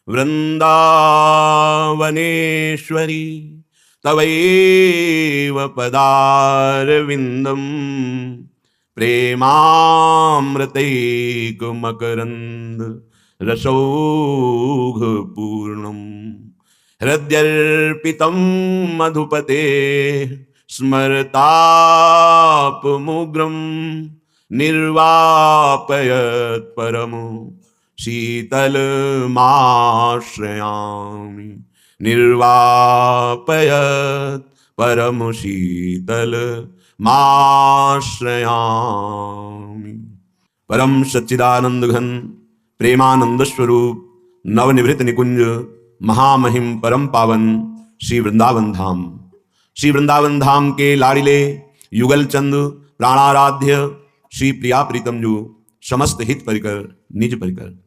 वृंदावनेश्वरी तवैव पदारविंदम प्रेमामृतैकमकरंद रसौघ पूर्णम हृदयर्पितं मधुपते स्मरतापमुग्रं निर्वापयत् परमो शीतलमाश्रयामि निर्वापयत् परम शीतलमाश्रयामि। परम सच्चिदानंद घन प्रेमानंद स्वरूप नवनिवृत्त निकुंज महामहिम परम पावन श्री वृंदावन धाम, श्री वृंदावन धाम के लाड़िले युगल चंद प्राणाराध्य श्री प्रिया प्रीतम जो समस्त हित परिकर निज परिकर।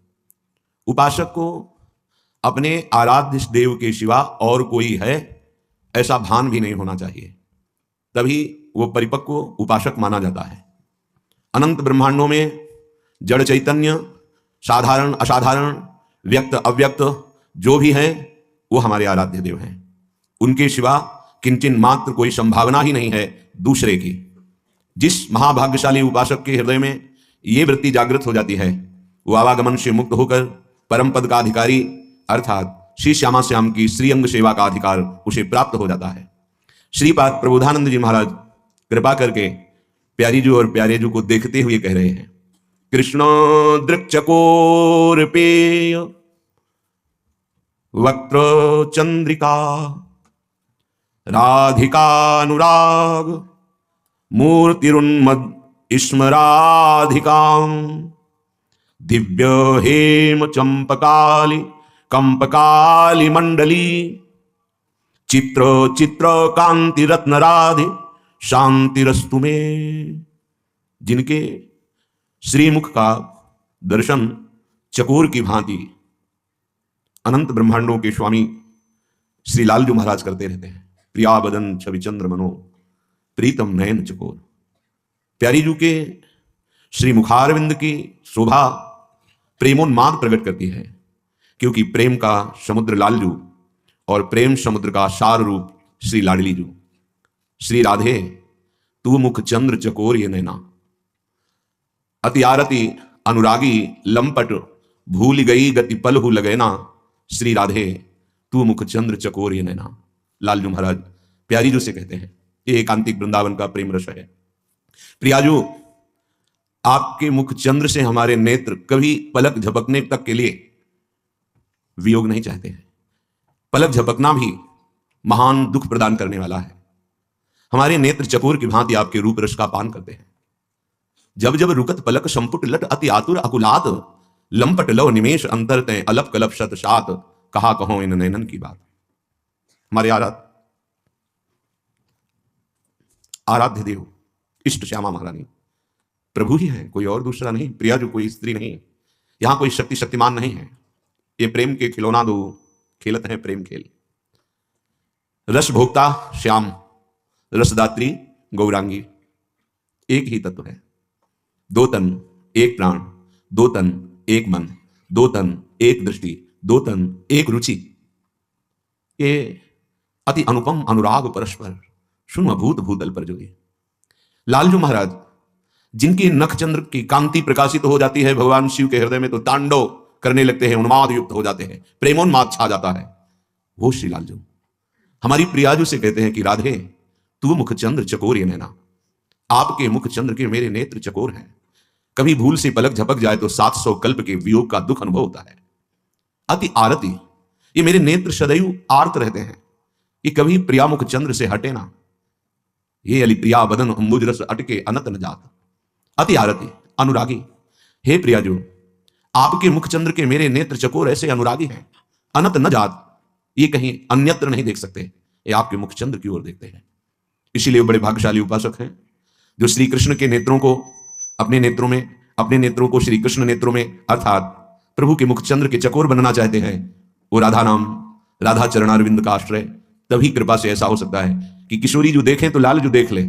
उपासक को अपने आराध्य देव के सिवा और कोई है ऐसा भान भी नहीं होना चाहिए, तभी वो परिपक्व उपासक माना जाता है। अनंत ब्रह्मांडों में जड़ चैतन्य साधारण असाधारण व्यक्त अव्यक्त जो भी हैं वो हमारे आराध्य देव हैं। उनके सिवा किंचिन मात्र कोई संभावना ही नहीं है दूसरे की। जिस महाभाग्यशाली उपासक के हृदय में ये वृत्ति जागृत हो जाती है वो आवागमन से मुक्त होकर परम पद का अधिकारी अर्थात श्री श्यामा श्याम की श्रीअंग सेवा का अधिकार उसे प्राप्त हो जाता है। श्रीपाद प्रबोधानंद जी महाराज कृपा करके प्यारी जू और प्यारे जू को देखते हुए कह रहे हैं, कृष्ण दृक्चकोर पेय वक्त्र चंद्रिका राधिकानुराग मूर्तिरुन्मद स्मराधिकां दिव्य हेम चंपकाली कंपकाली मंडली चित्र चित्र कांति रत्न राधे शांतिरस्तु में। जिनके श्रीमुख का दर्शन चकोर की भांति अनंत ब्रह्मांडों के स्वामी श्री लालजू महाराज करते रहते हैं। प्रिया बदन छवि चंद्र मनो प्रीतम नयन चकोर। प्यारी जू के श्री मुखारविंद की शोभा प्रेमोन्माद प्रकट करती है, क्योंकि प्रेम का समुद्र लालजू और प्रेम समुद्र का सार रूप श्री लाडली जू। श्री राधे तू मुख चंद्र चकोर ये नैना, अति आरती अनुरागी लंपट भूल गई गति पल हु लगैना। श्री राधे तू मुख चंद्र चकोर ये नैना। लालजू महाराज प्यारी जू से कहते हैं, ये एकांतिक वृंदावन का प्रेम रस है। प्रियाजू, आपके मुख चंद्र से हमारे नेत्र कभी पलक झपकने तक के लिए वियोग नहीं चाहते हैं। पलक झपकना भी महान दुख प्रदान करने वाला है। हमारे नेत्र चकोर की भांति आपके रूप रस का पान करते हैं। जब जब रुकत पलक संपुट लट अति आतुर अकुलात लंपट लव निमेश अंतर तय अलप कलप शत सात कहा कहो इन नैनन की बात। हमारे आराध्य देव इष्ट श्यामा महारानी प्रभु ही है, कोई और दूसरा नहीं। प्रिया जो कोई स्त्री नहीं, यहां कोई शक्तिमान नहीं है। ये प्रेम के खिलौना दो खेलत हैं प्रेम खेल। रस भोक्ता श्याम, रसदात्री गौरांगी, एक ही तत्व है। दो तन एक प्राण, दो तन एक मन, दो तन एक दृष्टि, दो तन एक रुचि। ये अति अनुपम अनुराग परस्पर सुन भूत भूतल पर जोगी। लालजू महाराज जिनकी नख चंद्र की कांति प्रकाशित हो जाती है भगवान शिव के हृदय में तो तांडव करने लगते हैं, उन्माद युक्त हो जाते हैं, प्रेमोन्माद छा जाता है। वो श्री लालजू हमारी प्रियाजू से कहते हैं कि राधे तू मुख चंद्र चकोर ये नैना। आपके मुख चंद्र के मेरे नेत्र चकोर हैं। कभी भूल से पलक झपक जाए तो 700 कल्प के वियोग का दुख अनुभव होता है। अति आरती, ये मेरे नेत्र सदैव आर्त रहते हैं कि कभी प्रिया मुख चंद्र से हटे ना। ये अली प्रिया बदन अंबुज रस अटके अनत न जात। अति आरती अनुरागी, हे प्रियाजू आपके मुख चंद्र के मेरे नेत्र चकोर ऐसे अनुरागी हैं, अनत न जात, ये कहीं अन्यत्र नहीं देख सकते, ये आपके मुख चंद्र की ओर देखते हैं। इसीलिए बड़े भाग्यशाली उपासक हैं जो श्री कृष्ण के नेत्रों को अपने नेत्रों में, अपने नेत्रों को श्री कृष्ण नेत्रों में अर्थात प्रभु के मुख चंद्र के चकोर बनना चाहते हैं। वो राधा नाम, राधा चरणारविंद का आश्रय, तभी कृपा से ऐसा हो सकता है कि किशोरी जो देखें तो लाल जो देख ले,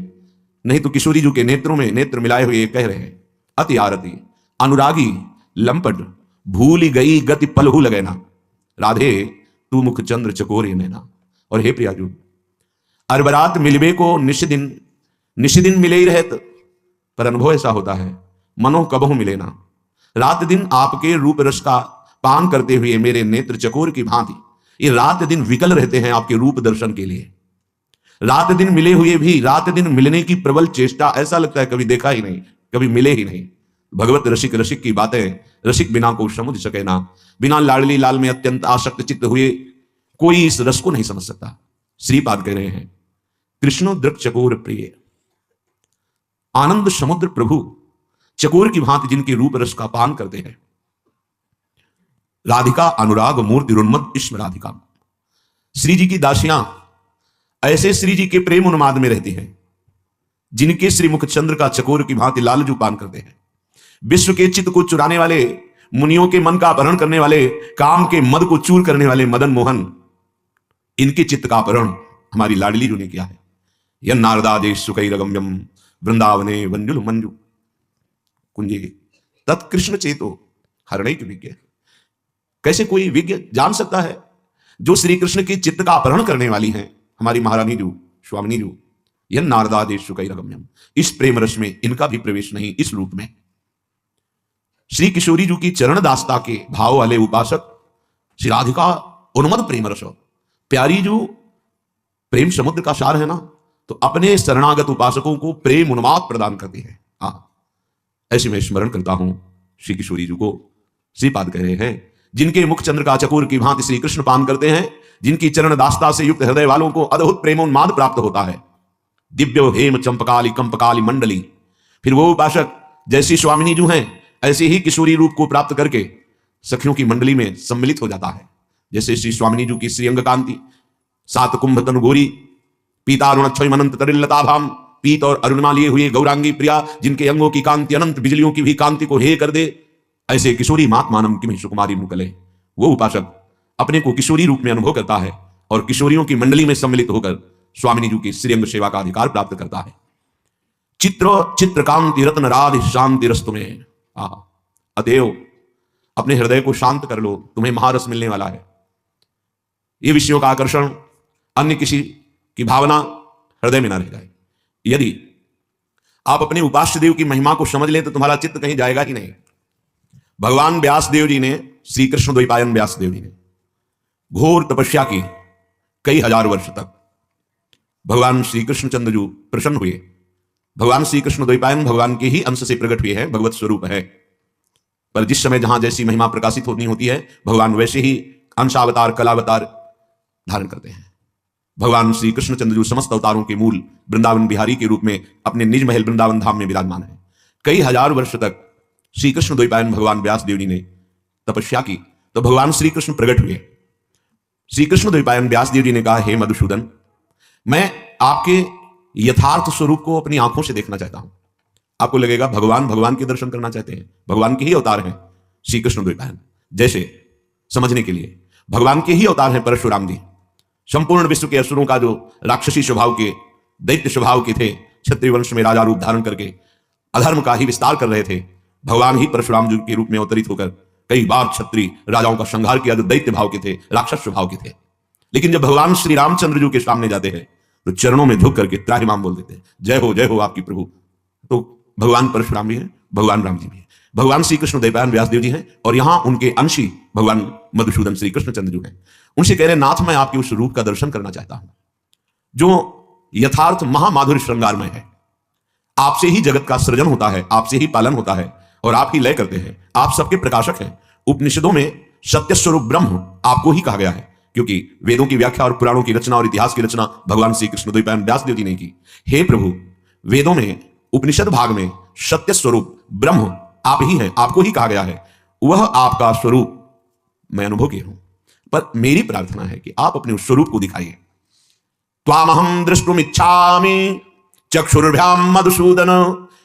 नहीं तो किशोरी जो के नेत्रों में नेत्र मिलाए हुए कह रहे हैं अति आरती अनुरागी लंपट भूल गई गति पल हु लगैना। राधे तू मुख चंद्र चकोरे नैना। और हे प्रियाजू, अरबरात मिलबे को निश दिन मिले ही रहत, पर अनुभव ऐसा होता है मनो कबहू मिले ना। रात दिन आपके रूप रस का पान करते हुए मेरे नेत्र चकोर की भांति ये रात दिन विकल रहते हैं आपके रूप दर्शन के लिए। रात दिन मिले हुए भी रात दिन मिलने की प्रबल चेष्टा, ऐसा लगता है कभी देखा ही नहीं, कभी मिले ही नहीं। भगवत रसिक रसिक की बातें रसिक बिना को समुझ सके ना। बिना लाडली लाल में अत्यंत आसक्त चित्त हुए कोई इस रस को नहीं समझ सकता। श्रीपाद कह रहे हैं कृष्ण दृक चकोर प्रिय, आनंद समुद्र प्रभु चकोर की भांति जिनके रूप रस का पान करते हैं। राधिका अनुराग मूर्ति रुन्मद इश्म राधिका, श्री जी की दासियां ऐसे श्री जी के प्रेम उन्माद में रहती हैं जिनके श्री मुख चंद्र का चकोर की भांति लालजू पान करते हैं। विश्व के चित्त को चुराने वाले, मुनियों के मन का अपहरण करने वाले, काम के मद को चूर करने वाले मदन मोहन, इनके चित्त का अपहरण हमारी लाडली जी ने किया है। यह नारदादेश सुकैरगम्यम वृंदावने वंजुल मंजू कुंजे तत्कृष्ण चेतो हरणैक विज्ञ। कैसे कोई विज्ञ जान सकता है जो श्री कृष्ण के चित्त का अपहरण करने वाली हैं हमारी महारानी जी, स्वामिनी जी। यह नारदादेश सुकैरगम्यम, इस प्रेम रस में इनका भी प्रवेश नहीं। इस रूप में श्री किशोरी जी की चरण दासता के भाव वाले उपासक श्री राधिका उन्मद प्रेम रस, प्यारी जो प्रेम समुद्र का सार है ना, तो अपने शरणागत उपासकों को प्रेम उन्माद प्रदान करती है। ऐसे में स्मरण करता हूं श्री किशोरी जी को। श्रीपाद कह रहे हैं जिनके मुख चंद्र का चकोर की भांति श्री कृष्ण पान करते हैं, जिनकी चरण दास्ता से युक्त हृदय वालों को अद्भुत प्रेमोन्माद प्राप्त होता है। दिव्य हेम चंपकाली कंपकाली मंडली। फिर वो उपासक जैसी स्वामिनी जो हैं ऐसे ही किशोरी रूप को प्राप्त करके सखियों की मंडली में सम्मिलित हो जाता है। जैसे श्री स्वामिनी जी की श्री अंग कांति, सात कुंभ तनु गोरी, पीतारुण क्षय अनंत तरिल्लताभाम, पीत और अरुणिमा लिए हुए गौरांगी प्रिया, जिनके अंगों की कांति अनंत बिजलियों की भी कांति को हे कर दे। ऐसे किशोरी मात्मानम किम सुकुमारी मुकले। वो उपासक अपने को किशोरी रूप में अनुभव करता है और किशोरियों की मंडली में सम्मिलित होकर स्वामिनी जी की श्रीअंग सेवा का अधिकार प्राप्त करता है। चित्र कांति रत्न राधि शांति रस्तु में। अतएव अपने हृदय को शांत कर लो, तुम्हें महारस मिलने वाला है। ये विषयों का आकर्षण, अन्य किसी की भावना हृदय में ना रह जाए। यदि आप अपने उपास्य देव की महिमा को समझ लें तो तुम्हारा चित्त कहीं जाएगा ही नहीं। भगवान व्यास देव जी ने, श्री कृष्ण द्वैपायन व्यास देव जी ने घोर तपस्या की, कई हजार वर्ष तक। भगवान श्री कृष्णचंद्र जी प्रसन्न हुए। भगवान श्री कृष्ण द्वैपायन भगवान के ही अंश से प्रकट हुए हैं, भगवत स्वरूप है। पर जिस समय जहां जैसी महिमा प्रकाशित होनी होती है, भगवान वैसे ही अंशावतार कलावतार धारण करते हैं। भगवान श्री कृष्णचंद्र जी समस्त अवतारों के मूल वृंदावन बिहारी के रूप में अपने निज महल वृंदावन धाम में विराजमान है। कई हजार वर्ष तक श्री कृष्ण द्वैपायन भगवान व्यास देव जी ने तपस्या की, तो भगवान श्री कृष्ण प्रकट हुए। श्री कृष्ण द्वैपायन व्यास देव जी ने कहा, हे मधुसूदन, मैं आपके यथार्थ स्वरूप को अपनी आंखों से देखना चाहता हूं। आपको लगेगा भगवान के दर्शन करना चाहते हैं, भगवान के ही अवतार हैं श्री कृष्ण द्वैपायन। जैसे समझने के लिए भगवान के ही अवतार हैं परशुराम जी। संपूर्ण विश्व के असुरों का जो राक्षसी स्वभाव के, दैत्य स्वभाव के थे, क्षत्रिय वंश में राजा रूप धारण करके अधर्म का ही विस्तार कर रहे थे, भगवान ही परशुराम जी के रूप में अवतरित होकर कई बार क्षत्रिय राजाओं का संहार किया जो दैत्य भाव के थे, राक्षस स्वभाव के थे। लेकिन जब भगवान श्री रामचंद्र जी के सामने जाते हैं तो चरणों में झुक करके त्राहिमाम बोल देते हैं, जय हो आपकी प्रभु। तो भगवान परशुराम भी हैं, भगवान राम जी भी हैं, भगवान श्री कृष्ण द्वैपायन व्यासदेव जी हैं, और यहां उनके अंशी भगवान मधुसूदन श्री कृष्णचंद्र जी हैं। उनसे कह रहे, नाथ मैं आपके उस रूप का दर्शन करना चाहता हूं जो यथार्थ महामाधुर्य श्रृंगारमय है। आपसे ही जगत का सृजन होता है, आपसे ही पालन होता है और आप ही लय करते हैं। आप सबके प्रकाशक हैं। उपनिषदों में सत्य स्वरूप ब्रह्म आपको ही कहा गया है, क्योंकि वेदों की व्याख्या और पुराणों की रचना और इतिहास की रचना भगवान श्री कृष्ण द्वैपायन व्यासदेव जी ने की। हे प्रभु, वेदों में उपनिषद भाग में सत्य स्वरूप ब्रह्म आप ही हैं, आपको ही कहा गया है। वह आपका स्वरूप मैं अनुभव किया हूं, पर मेरी प्रार्थना है कि आप अपने उस स्वरूप को दिखाइए। त्वामहं द्रष्टुमिच्छामि चक्षुर्भ्याम मधुसूदन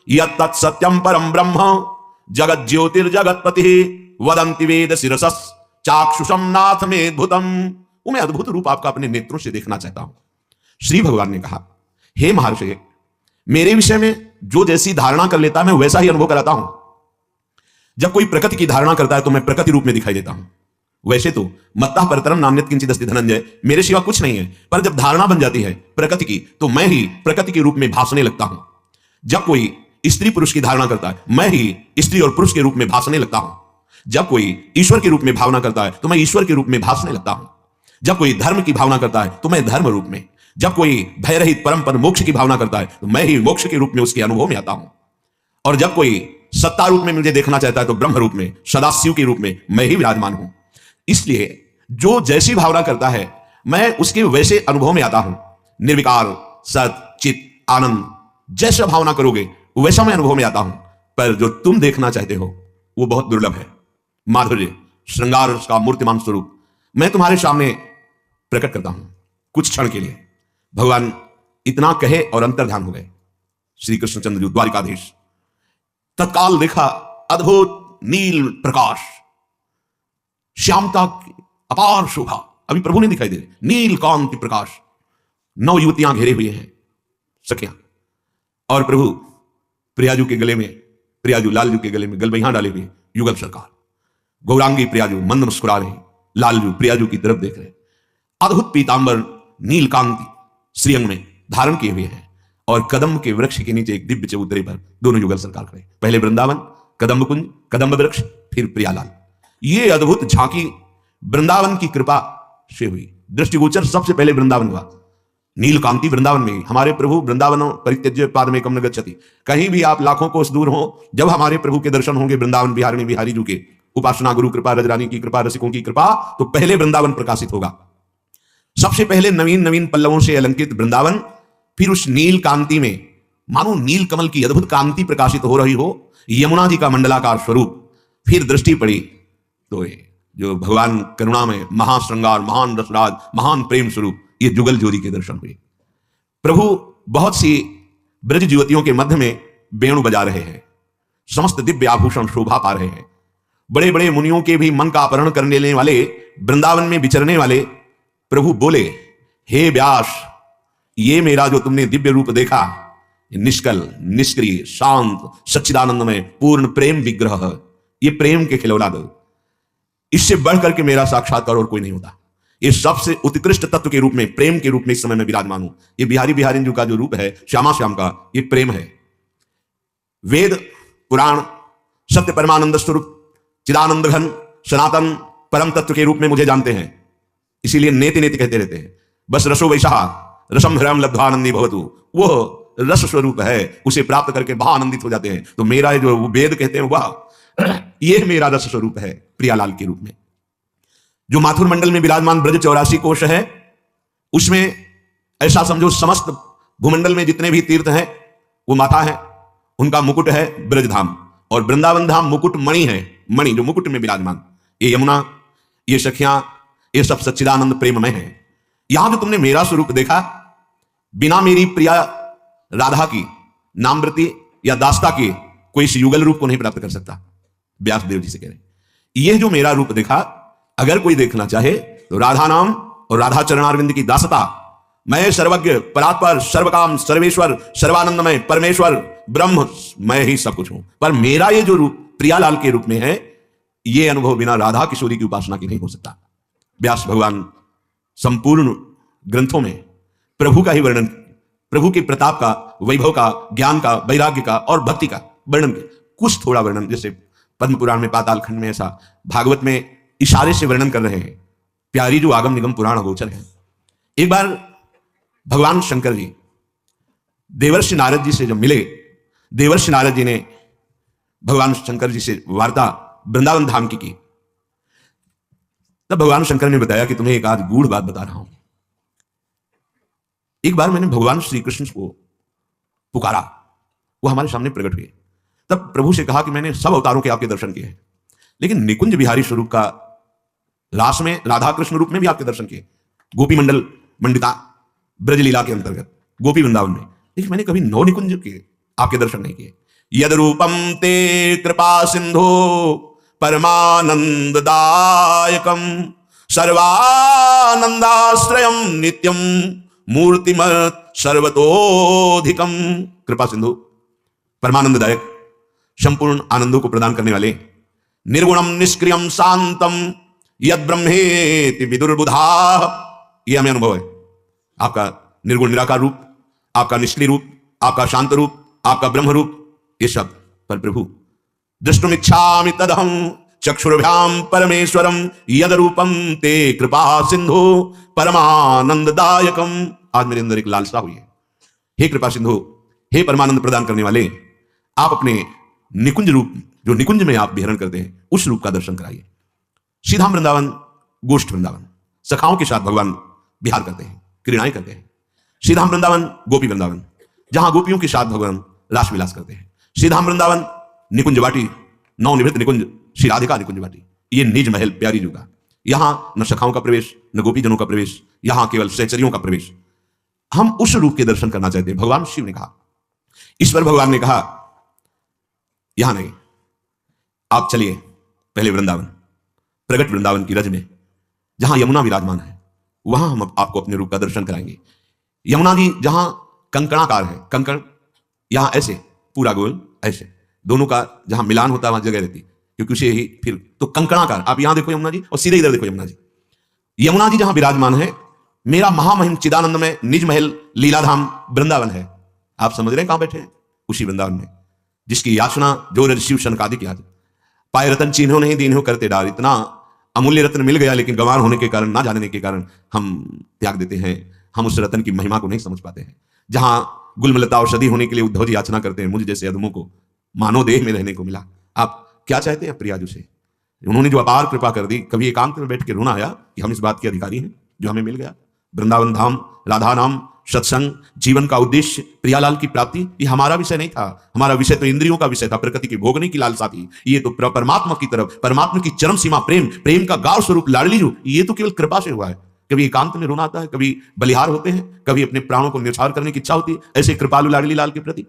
यत् सत्यम परम ब्रह्म जगत ज्योतिर्जगतपति वदंति वेद शिरसस् चाक्षुषम नाथ में अद्भुतम। वो मैं अद्भुत रूप आपका अपने नेत्रों से देखना चाहता हूं। श्री भगवान ने कहा, हे महर्षि, मेरे विषय में जो जैसी धारणा कर लेता है मैं वैसा ही अनुभव कराता हूं। जब कोई प्रकृति की धारणा करता है तो मैं प्रकृति रूप में दिखाई देता हूं। वैसे तो मत्तः परतरम नान्यत् किंचित् अस्ति धनंजय, मेरे सिवा कुछ नहीं है, पर जब धारणा बन जाती है प्रकृति की, तो मैं ही प्रकृति के रूप में भासने लगता हूं। जब कोई स्त्री पुरुष की धारणा करता है, मैं ही स्त्री और पुरुष के रूप में भासने लगता हूं। जब कोई ईश्वर के रूप में भावना करता है, तो मैं ईश्वर के रूप में भासने लगता हूं। जब कोई धर्म की भावना करता है, तो मैं धर्म रूप में। जब कोई भय रहित परम पद मोक्ष की भावना करता है, तो मैं ही मोक्ष के रूप में उसके अनुभव में आता हूं। और जब कोई सत्ता रूप में मुझे देखना चाहता है, तो ब्रह्म रूप में, सदाशिव के रूप में मैं ही विराजमान हूं। इसलिए जो जैसी भावना करता है, मैं उसके वैसे अनुभव में आता हूं। निर्विकार, सत, चित, आनंद, जैसा भावना करोगे वैसा मैं अनुभव में आता हूं। पर जो तुम देखना चाहते हो वो बहुत दुर्लभ है। माधुर्य, श्रृंगार का मूर्तिमान स्वरूप मैं तुम्हारे सामने प्रकट करता हूं कुछ क्षण के लिए। भगवान इतना कहे और अंतर्ध्यान हो गए। श्री कृष्णचंद्र जी द्वारिकाधीश तत्काल देखा अद्भुत नील प्रकाश, श्यामता की अपार शोभा। अभी प्रभु ने दिखाई दे रहे, नील कांति प्रकाश। 9 युवतियां घेरे हुए हैं, सखियां, और प्रभु प्रियाजू के गले में, प्रियाजू लालजू के गले में गलबैया डाले हुए युगल सरकार। गौरांगी प्रियाजू मंद मुस्कुरा रहे, लालजू प्रियाजू की तरफ देख रहे। अद्भुत पीतांबर नील कांति श्रीअंग में धारण किए हुए हैं, और कदम्ब के वृक्ष के नीचे एक दिव्य चबूतरे पर दोनों युगल सरकार खड़े। पहले वृंदावन, कदम्ब कुंज, कदम्ब वृक्ष, फिर प्रियालाल। ये अद्भुत झांकी वृंदावन की कृपा से हुई। दृष्टिगोचर सबसे पहले वृंदावन हुआ। नील कांति वृंदावन में। हमारे प्रभु वृंदावन परित्यज्य पादमेकं न गच्छति। कहीं भी आप लाखों कोस दूर हो, जब हमारे प्रभु के दर्शन होंगे वृंदावन बिहारिणी बिहारी जू के, उपासना गुरु कृपा, रजरानी की कृपा, रसिकों की कृपा, तो पहले वृंदावन प्रकाशित होगा। सबसे पहले नवीन नवीन पल्लवों से अलंकृत वृंदावन, फिर उस नील कांति में मानो नील कमल की अद्भुत कांति प्रकाशित हो रही हो, यमुना जी का मंडलाकार स्वरूप। फिर दृष्टि पड़ी तो जो भगवान करुणा में महाश्रृंगार, महान रसराज, महान प्रेम स्वरूप, ये जुगल जोड़ी के दर्शन हुए। प्रभु बहुत सी ब्रज युवतियों के मध्य में वेणु बजा रहे हैं, समस्त दिव्य आभूषण शोभा पा रहे हैं। बड़े बड़े मुनियों के भी मन का अपहरण करने वाले, वृंदावन में विचरने वाले प्रभु बोले, हे व्यास, ये मेरा जो तुमने दिव्य रूप देखा, निष्कल, निष्क्रिय, शांत, सच्चिदानंदमय, पूर्ण प्रेम विग्रह, ये प्रेम के खिलौना दो। इससे बढ़कर के मेरा साक्षात्कार और कोई नहीं होता। ये सबसे उत्कृष्ट तत्व के रूप में, प्रेम के रूप में इस समय मैं विराजमान हूं। ये बिहारी बिहारिन का जो रूप है, श्यामा श्याम का, ये प्रेम है। वेद पुराण सत्य परमानंद स्वरूप चिदानंद घन सनातन परम तत्व के रूप में मुझे जानते हैं, इसीलिए नेति नेति कहते रहते हैं। बस रसो वैसा रसम हृम लब्धानंदी भवतु, वो रस स्वरूप है, उसे प्राप्त करके बहा आनंदित हो जाते हैं। तो मेरा जो वेद कहते हैं वह ये मेरा रस स्वरूप है प्रियालाल के रूप में। जो माथुर मंडल में विराजमान ब्रज 84 कोश है, उसमें ऐसा समझो समस्त भूमंडल में जितने भी तीर्थ हैं वो माथा है, उनका मुकुट है ब्रजधाम, और वृंदावन धाम मुकुट मणि है। मणि जो मुकुट में विराजमान, ये यमुना, ये सखियां, ये सब सच्चिदानंद प्रेममय है। यहां जो तुमने मेरा स्वरूप देखा, बिना मेरी प्रिया राधा की नामवृत्ति या दास्ता की कोई इस युगल रूप को नहीं प्राप्त कर सकता। व्यासदेव जी से कह रहे, ये जो मेरा रूप देखा, अगर कोई देखना चाहे तो राधा नाम और राधा चरणारविंद की दासता, मैं सर्वज्ञ, परात्पर, सर्वकाम, सर्वेश्वर, सर्वानंदमय, परमेश्वर, ब्रह्म, मैं ही सब कुछ हूं। पर मेरा ये जो रूप प्रियालाल के रूप में है, ये अनुभव बिना राधा किशोरी की उपासना की नहीं हो सकता। व्यास भगवान संपूर्ण ग्रंथों में प्रभु का ही वर्णन, प्रभु के प्रताप का, वैभव का, ज्ञान का, वैराग्य का और भक्ति का वर्णन, कुछ थोड़ा वर्णन, जैसे पद्म पुराण में, पाताल खंड में ऐसा, भागवत में इशारे से वर्णन कर रहे हैं। प्यारी जो आगम निगम पुराण अगोचर है। एक बार भगवान शंकर जी देवर्षि नारद जी से जब मिले, देवर्षि नारद जी ने भगवान शंकर जी से वार्ता वृंदावन धाम की तब भगवान शंकर ने बताया कि तुम्हें एक आज गूढ़ बात बता रहा हूं। एक बार मैंने भगवान श्री कृष्ण को पुकारा, वो हमारे सामने प्रकट हुए। तब प्रभु से कहा कि मैंने सब अवतारों के आपके दर्शन किए हैं, लेकिन निकुंज बिहारी स्वरूप का रास में राधा कृष्ण रूप में भी आपके दर्शन किए, गोपी मंडल मंडिता ब्रजलीला के अंतर्गत गोपी वृंदावन में, लेकिन मैंने कभी नौ निकुंज के आपके दर्शन नहीं किए। यद रूपम ते कृपा सिंधु परमानंददायकम सर्वानंदाश्रयम नित्यम मूर्तिमत् सर्वतोधिकम। कृपा सिंधु, परमानंददायक, संपूर्ण आनंदों को प्रदान करने वाले, निर्गुणम निष्क्रियम शांतम यद ब्रह्मेति विदुर्बुधा। ये हमें अनुभव है, आपका निर्गुण निराकार रूप, आपका निष्क्रिय रूप, आपका शांत रूप, आपका ब्रह्म रूप, ये सब पर प्रभु दृष्टुमिच्छामि तदहं चक्षुर्भ्याम परमेश्वरम यद रूपम ते कृपा सिंधु परमानंददायकम। आज मेरे अंदर एक लालसा हुई है, हे कृपा सिंधु, हे परमानंद प्रदान करने वाले, आप अपने निकुंज रूप, जो निकुंज में आप विहरण करते हैं, उस रूप का दर्शन कराइए। श्रीधाम वृंदावन, गोष्ठ वृंदावन, सखाओं के साथ भगवान विहार करते हैं, क्रीड़ाएं करते हैं। श्रीधाम वृंदावन, गोपी वृंदावन, जहां गोपियों के साथ भगवान रास विलास करते हैं। श्रीधाम वृंदावन, निकुंज वाटी, नवनिवृत्त निकुंज, श्री राधिका निकुंज वाटी, ये निज महल प्यारी जू का। यहां न सखाओं का प्रवेश, न गोपीजनों का प्रवेश, यहां केवल सहचरियों का प्रवेश। हम उस रूप के दर्शन करना चाहते हैं। भगवान शिव ने कहा, ईश्वर भगवान ने कहा, यहां नहीं, आप चलिए पहले वृंदावन, प्रगट वृंदावन की रज में, जहां यमुना विराजमान है, वहां हम आपको अपने रूप का दर्शन कराएंगे। यमुना जी जहां कंकणाकार है, कंकण यहां ऐसे पूरा गोल ऐसे, दोनों का जहां मिलान होता है वहां जगह रहती, क्योंकि उसे ही फिर तो कंकणाकार। आप यहां देखो यमुना जी, और सीधे इधर देखो यमुना जी। यमुना जी जहां विराजमान है, मेरा महामहिम चिदानंद में निज महल लीलाधाम वृंदावन है। आप समझ रहे हैं कहां बैठे हैं? उसी वृंदावन में, जिसकी याचना जो ऋषि शनकादिक याद, पाए रतन चिन्हों नहीं दीन हो करते डार। इतना अमूल्य रत्न मिल गया, लेकिन गंवार होने के कारण, ना जानने के कारण हम त्याग देते हैं। हम उस रत्न की महिमा को नहीं समझ पाते हैं। जहां गुलमलता औषधि होने के लिए उद्धव जी याचना करते हैं, मुझ जैसे अधमों को मानव देह में रहने को मिला। आप क्या चाहते हैं प्रियाजू से? उन्होंने जो अपार कृपा कर दी, कभी एकांत में बैठ के रोना आया कि हम इस बात के अधिकारी हैं जो हमें मिल गया? वृंदावन धाम, राधा नाम, सत्संग, जीवन का उद्देश्य, प्रियालाल की प्राप्ति, ये हमारा विषय नहीं था। हमारा विषय तो इंद्रियों का विषय था, प्रकृति की भोगने की लालसा थी। ये तो परमात्मा की तरफ, परमात्मा की चरम सीमा प्रेम, प्रेम का गाढ़ स्वरूप लाडली जो, ये तो केवल कृपा से हुआ है। कभी एकांत में रोना आता है, कभी बलिहार होते हैं, कभी अपने प्राणों को न्यौछावर करने की इच्छा होती है, ऐसे कृपालु लाडली लाल के प्रति।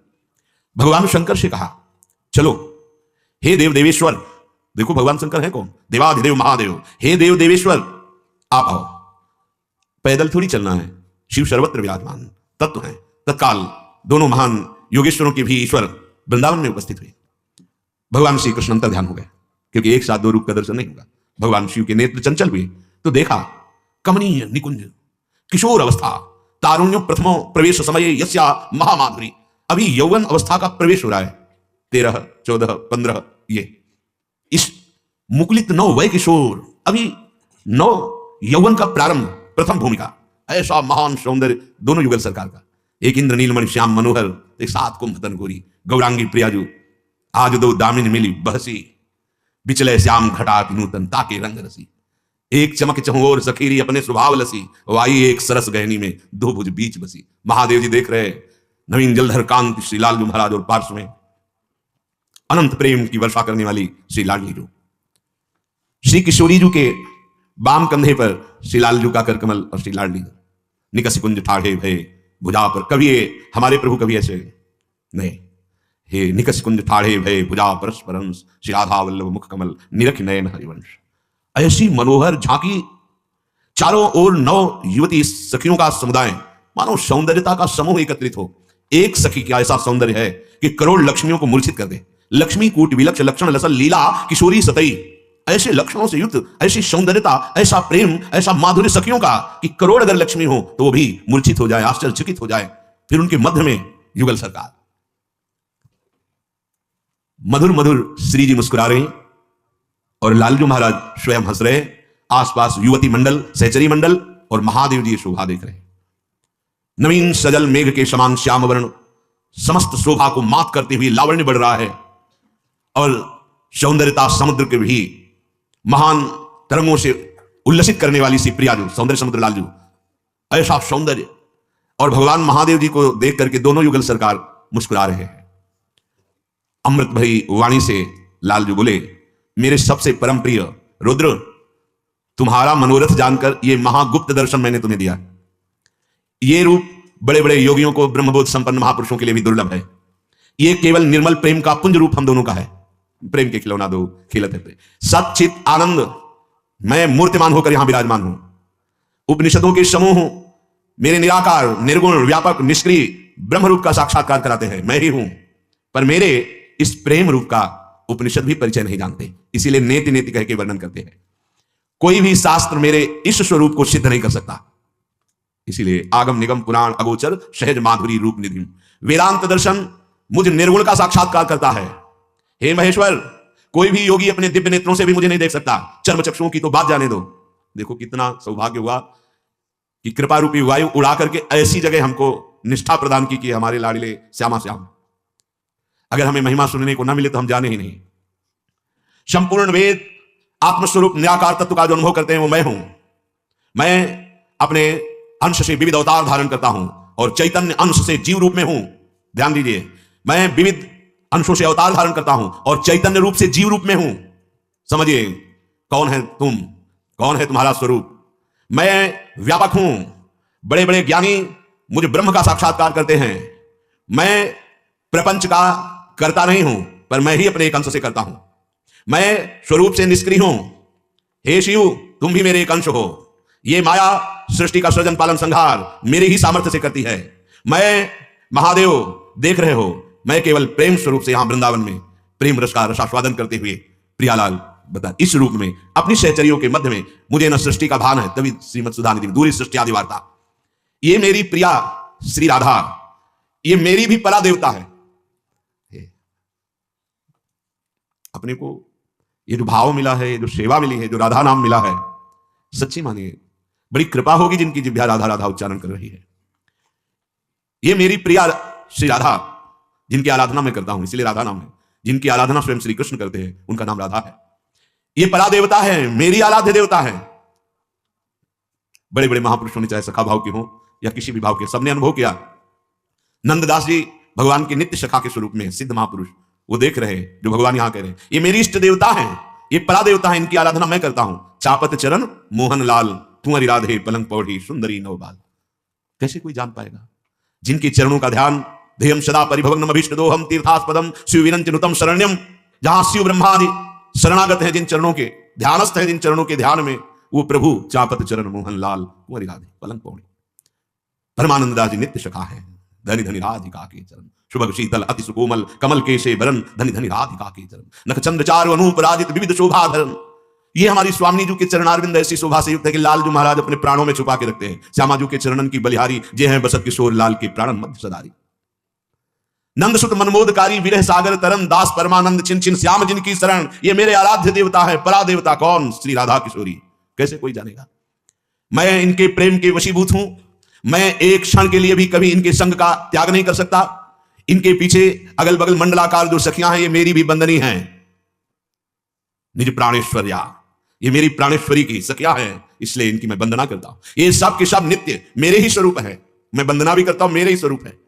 भगवान शंकर से कहा, चलो हे देव देवेश्वर, देखो भगवान शंकर है कौन? देवाधिदेव महादेव। हे देव देवेश्वर, आप आओ। पैदल थोड़ी चलना है, शिव सर्वत्र विराजमान तत्व है। तत्काल दोनों महान योगेश्वरों के भी ईश्वर वृंदावन में उपस्थित हुए। भगवान श्री कृष्ण अंतर ध्यान हो गए, क्योंकि एक साथ दो रूप का दर्शन नहीं होगा। भगवान शिव के नेत्र चंचल हुए तो देखा कमनीय निकुंज, किशोर अवस्था, तारुण्य प्रथमो प्रवेश समय यस्या महामाधुरी। अभी यौवन अवस्था का प्रवेश हो रहा है, 13, 14, 15, ये इस मुकुलित नव वय किशोर, अभी नव यौवन का प्रारंभ, प्रथम भूमिका। ऐसा महान सौंदर्य दोनों युगल सरकार का, एक इंद्र नीलमणि श्याम मनोहर, एक सात कुंभतन गोरी गौरांगी प्रियाजू। आज दो दामिन मिली बहसी, बिचले श्याम घटात नूतन ताके रंग रसी। एक चमक चहुओर सखीरी अपने स्वभाव लसी, वाई एक सरस गहनी में दो भुज बीच बसी। महादेव जी देख रहे, नवीन जलधर कांत श्री लालजू महाराज, और पार्श्व में अनंत प्रेम की वर्षा करने वाली श्री लाडली जू। श्री किशोरी जू के बाम कंधे पर श्री लालजू का कर कमल और श्री लाडली निकस कुंज ठाढ़े भय भुजा पर। कभी हमारे प्रभु कभी ऐसे नहीं, हे निकस कुंज ठाढ़े भय भुजा परस्पर श्री राधा वल्लभ मुख कमल निरख नयन हरिवंश। ऐसी मनोहर झांकी, चारों ओर 9 युवती सखियों का समुदाय, मानो सौंदर्यता का समूह एकत्रित हो। एक सखी का ऐसा सौंदर्य है कि करोड़ लक्ष्मियों को मूर्छित कर दे। लक्ष्मी कूट विलक्ष लक्षण लसल लीला किशोरी सतई। ऐसे लक्षणों से युक्त, ऐसी सौंदर्यता, ऐसा प्रेम, ऐसा माधुर्य सखियों का कि करोड़ अगर लक्ष्मी हो तो वो भी मूर्छित हो जाए, आश्चर्यचकित हो जाए। फिर उनके मध्य में युगल सरकार, मधुर मधुर श्री जी मुस्कुरा रहे और लालजू महाराज स्वयं हंस रहे। आसपास युवती मंडल, सहचरी मंडल और महादेव जी शोभा देख रहे। नवीन सजल मेघ के समान श्याम वर्ण समस्त शोभा को मात करते हुए लावण्य बढ़ रहा है, और सौंदर्यता समुद्र के भी महान तरंगों से उल्लसित करने वाली सी प्रियाजू, सौंदर्य समुद्र लालजू, ऐसा सौंदर्य। और भगवान महादेव जी को देख करके दोनों युगल सरकार मुस्कुरा रहे हैं। अमृत भरी वाणी से लालजू बोले, मेरे सबसे परम प्रिय रुद्र, तुम्हारा मनोरथ जानकर ये महागुप्त दर्शन मैंने तुम्हें दिया। ये रूप बड़े बड़े योगियों को, ब्रह्मबोध संपन्न महापुरुषों के लिए भी दुर्लभ है। ये केवल निर्मल प्रेम का पुंज रूप हम दोनों का है। प्रेम के खिलौना दो खिलत है सचित आनंद, मैं मूर्तिमान होकर यहां विराजमान हूं। उपनिषदों के समूह मेरे निराकार, निर्गुण, व्यापक, निष्क्रिय ब्रह्म रूप का साक्षात्कार कराते हैं, मैं ही हूं। पर मेरे इस प्रेम रूप का उपनिषद भी परिचय नहीं जानते, इसीलिए नेति नेति कह के वर्णन करते हैं। कोई भी शास्त्र मेरे इस स्वरूप को सिद्ध नहीं कर सकता। इसीलिए आगम निगम पुराण अगोचर सहज माधुरी रूप निधि, वेदांत दर्शन मुझ निर्गुण का साक्षात्कार करता है। हे महेश्वर, कोई भी योगी अपने दिव्य नेत्रों से भी मुझे नहीं देख सकता, चर्म चक्षुओं की तो बात जाने दो। देखो कितना सौभाग्य हुआ कि कृपा रूपी वायु उड़ा करके ऐसी जगह हमको निष्ठा प्रदान की कि हमारे लाडले श्यामा श्याम। अगर हमें महिमा सुनने को ना मिले तो हम जाने ही नहीं। संपूर्ण वेद आत्मस्वरूप निराकार तत्व का जो अनुभव करते हैं वो मैं हूं। मैं अपने अंश से विविध अवतार धारण करता हूं और चैतन्य अंश से जीव रूप में हूं। ध्यान दीजिए, मैं विविध अंशों से अवतार धारण करता हूं और चैतन्य रूप से जीव रूप में हूं। समझिए कौन है तुम, कौन है तुम्हारा स्वरूप। मैं व्यापक हूं। बड़े बड़े ज्ञानी मुझ ब्रह्म का साक्षात्कार करते हैं। मैं प्रपंच का करता नहीं हूं, पर मैं ही अपने एक अंश से करता हूं। मैं स्वरूप से निष्क्रिय हूं। हे शिव, तुम भी मेरे एक अंश हो। ये माया सृष्टि का सृजन पालन संहार मेरे ही सामर्थ्य से करती है। मैं महादेव, देख रहे हो, मैं केवल प्रेम स्वरूप से यहां वृंदावन में प्रेम रस का रसास्वादन करते हुए प्रियालाल बता इस रूप में अपनी सहचरियों के मध्य में मुझे न सृष्टि का भान है। तभी श्रीमद सुधा निधि में दूरी सृष्टि आदि वार्ता। ये मेरी प्रिया श्री राधा, ये मेरी भी परा देवता है। अपने को ये जो भाव मिला है, ये जो सेवा मिली है, जो राधा नाम मिला है, सच्ची मानिए बड़ी कृपा होगी जिनकी जिह्वा राधा राधा उच्चारण कर रही है। ये मेरी प्रिया श्री राधा, जिनकी आराधना मैं करता हूं, इसलिए राधा नाम है। जिनकी आराधना स्वयं श्री कृष्ण करते हैं उनका नाम राधा है। ये परा देवता है, मेरी आराध्य देवता है। बड़े बड़े महापुरुषों ने, चाहे सखा भाव के हो या किसी भी भाव के, सबने अनुभव किया। नंददास जी भगवान के नित्य सखा के स्वरूप में सिद्ध महापुरुष, वो देख रहे जो भगवान यहां कह रहे हैं, ये मेरी इष्ट देवता है, ये परा देवता है, इनकी आराधना मैं करता हूं। चापत चरण मोहन लाल, तुअरि राधे पलंग पौड़ी सुंदरी नवबाल। कैसे कोई जान पाएगा? जिनके चरणों का ध्यान ध्येयम सदा परिभवग्नम अभीष्टदोहम तीर्थास्पदम शिव विरंचनुतम शरण्यम, जहां शिव ब्रह्मादि शरणागत हैं, जिन चरणों के ध्यानस्थ हैं, जिन चरणों के ध्यान में, वो प्रभु चापत चरण मोहन लाल तुअरि राधे पलंग पौड़ी। परमानंद दास जी नित्य सखा है। धनि धनि राधिका के चरण, शुभग शीतल अति सुकोमल कमल केशे बरन, धनि धनि राधिका के चरण, नख चंद्र चारु अनूप राजित विविध शोभा धरन। ये हमारी स्वामी जी के चरणारविंद ऐसी शोभा से युक्त है कि लाल जो महाराज अपने प्राणों में छुपा के रखते हैं। श्यामा जी के चरणन की बलिहारी, जे हैं बसत किशोर लाल के प्राणन मध्य सदारी। नंद सुत मनमोदकारी विरह सागर तरन, दास परमानंद छिन छिन श्याम जिनकी शरण। ये मेरे आराध्य देवता है, परा देवता कौन? श्री राधा किशोरी। कैसे कोई जानेगा? मैं इनके प्रेम के वशीभूत हूं। मैं एक क्षण के लिए भी कभी इनके संग का त्याग नहीं कर सकता। इनके पीछे अगल बगल मंडलाकार जो सखियां हैं, ये मेरी भी बंदनी हैं। निज प्राणेश्वर्या, ये मेरी प्राणेश्वरी की सखियां हैं, इसलिए इनकी मैं वंदना करता हूं। ये सब के सब नित्य मेरे ही स्वरूप है। मैं वंदना भी करता हूं, मेरे ही स्वरूप है।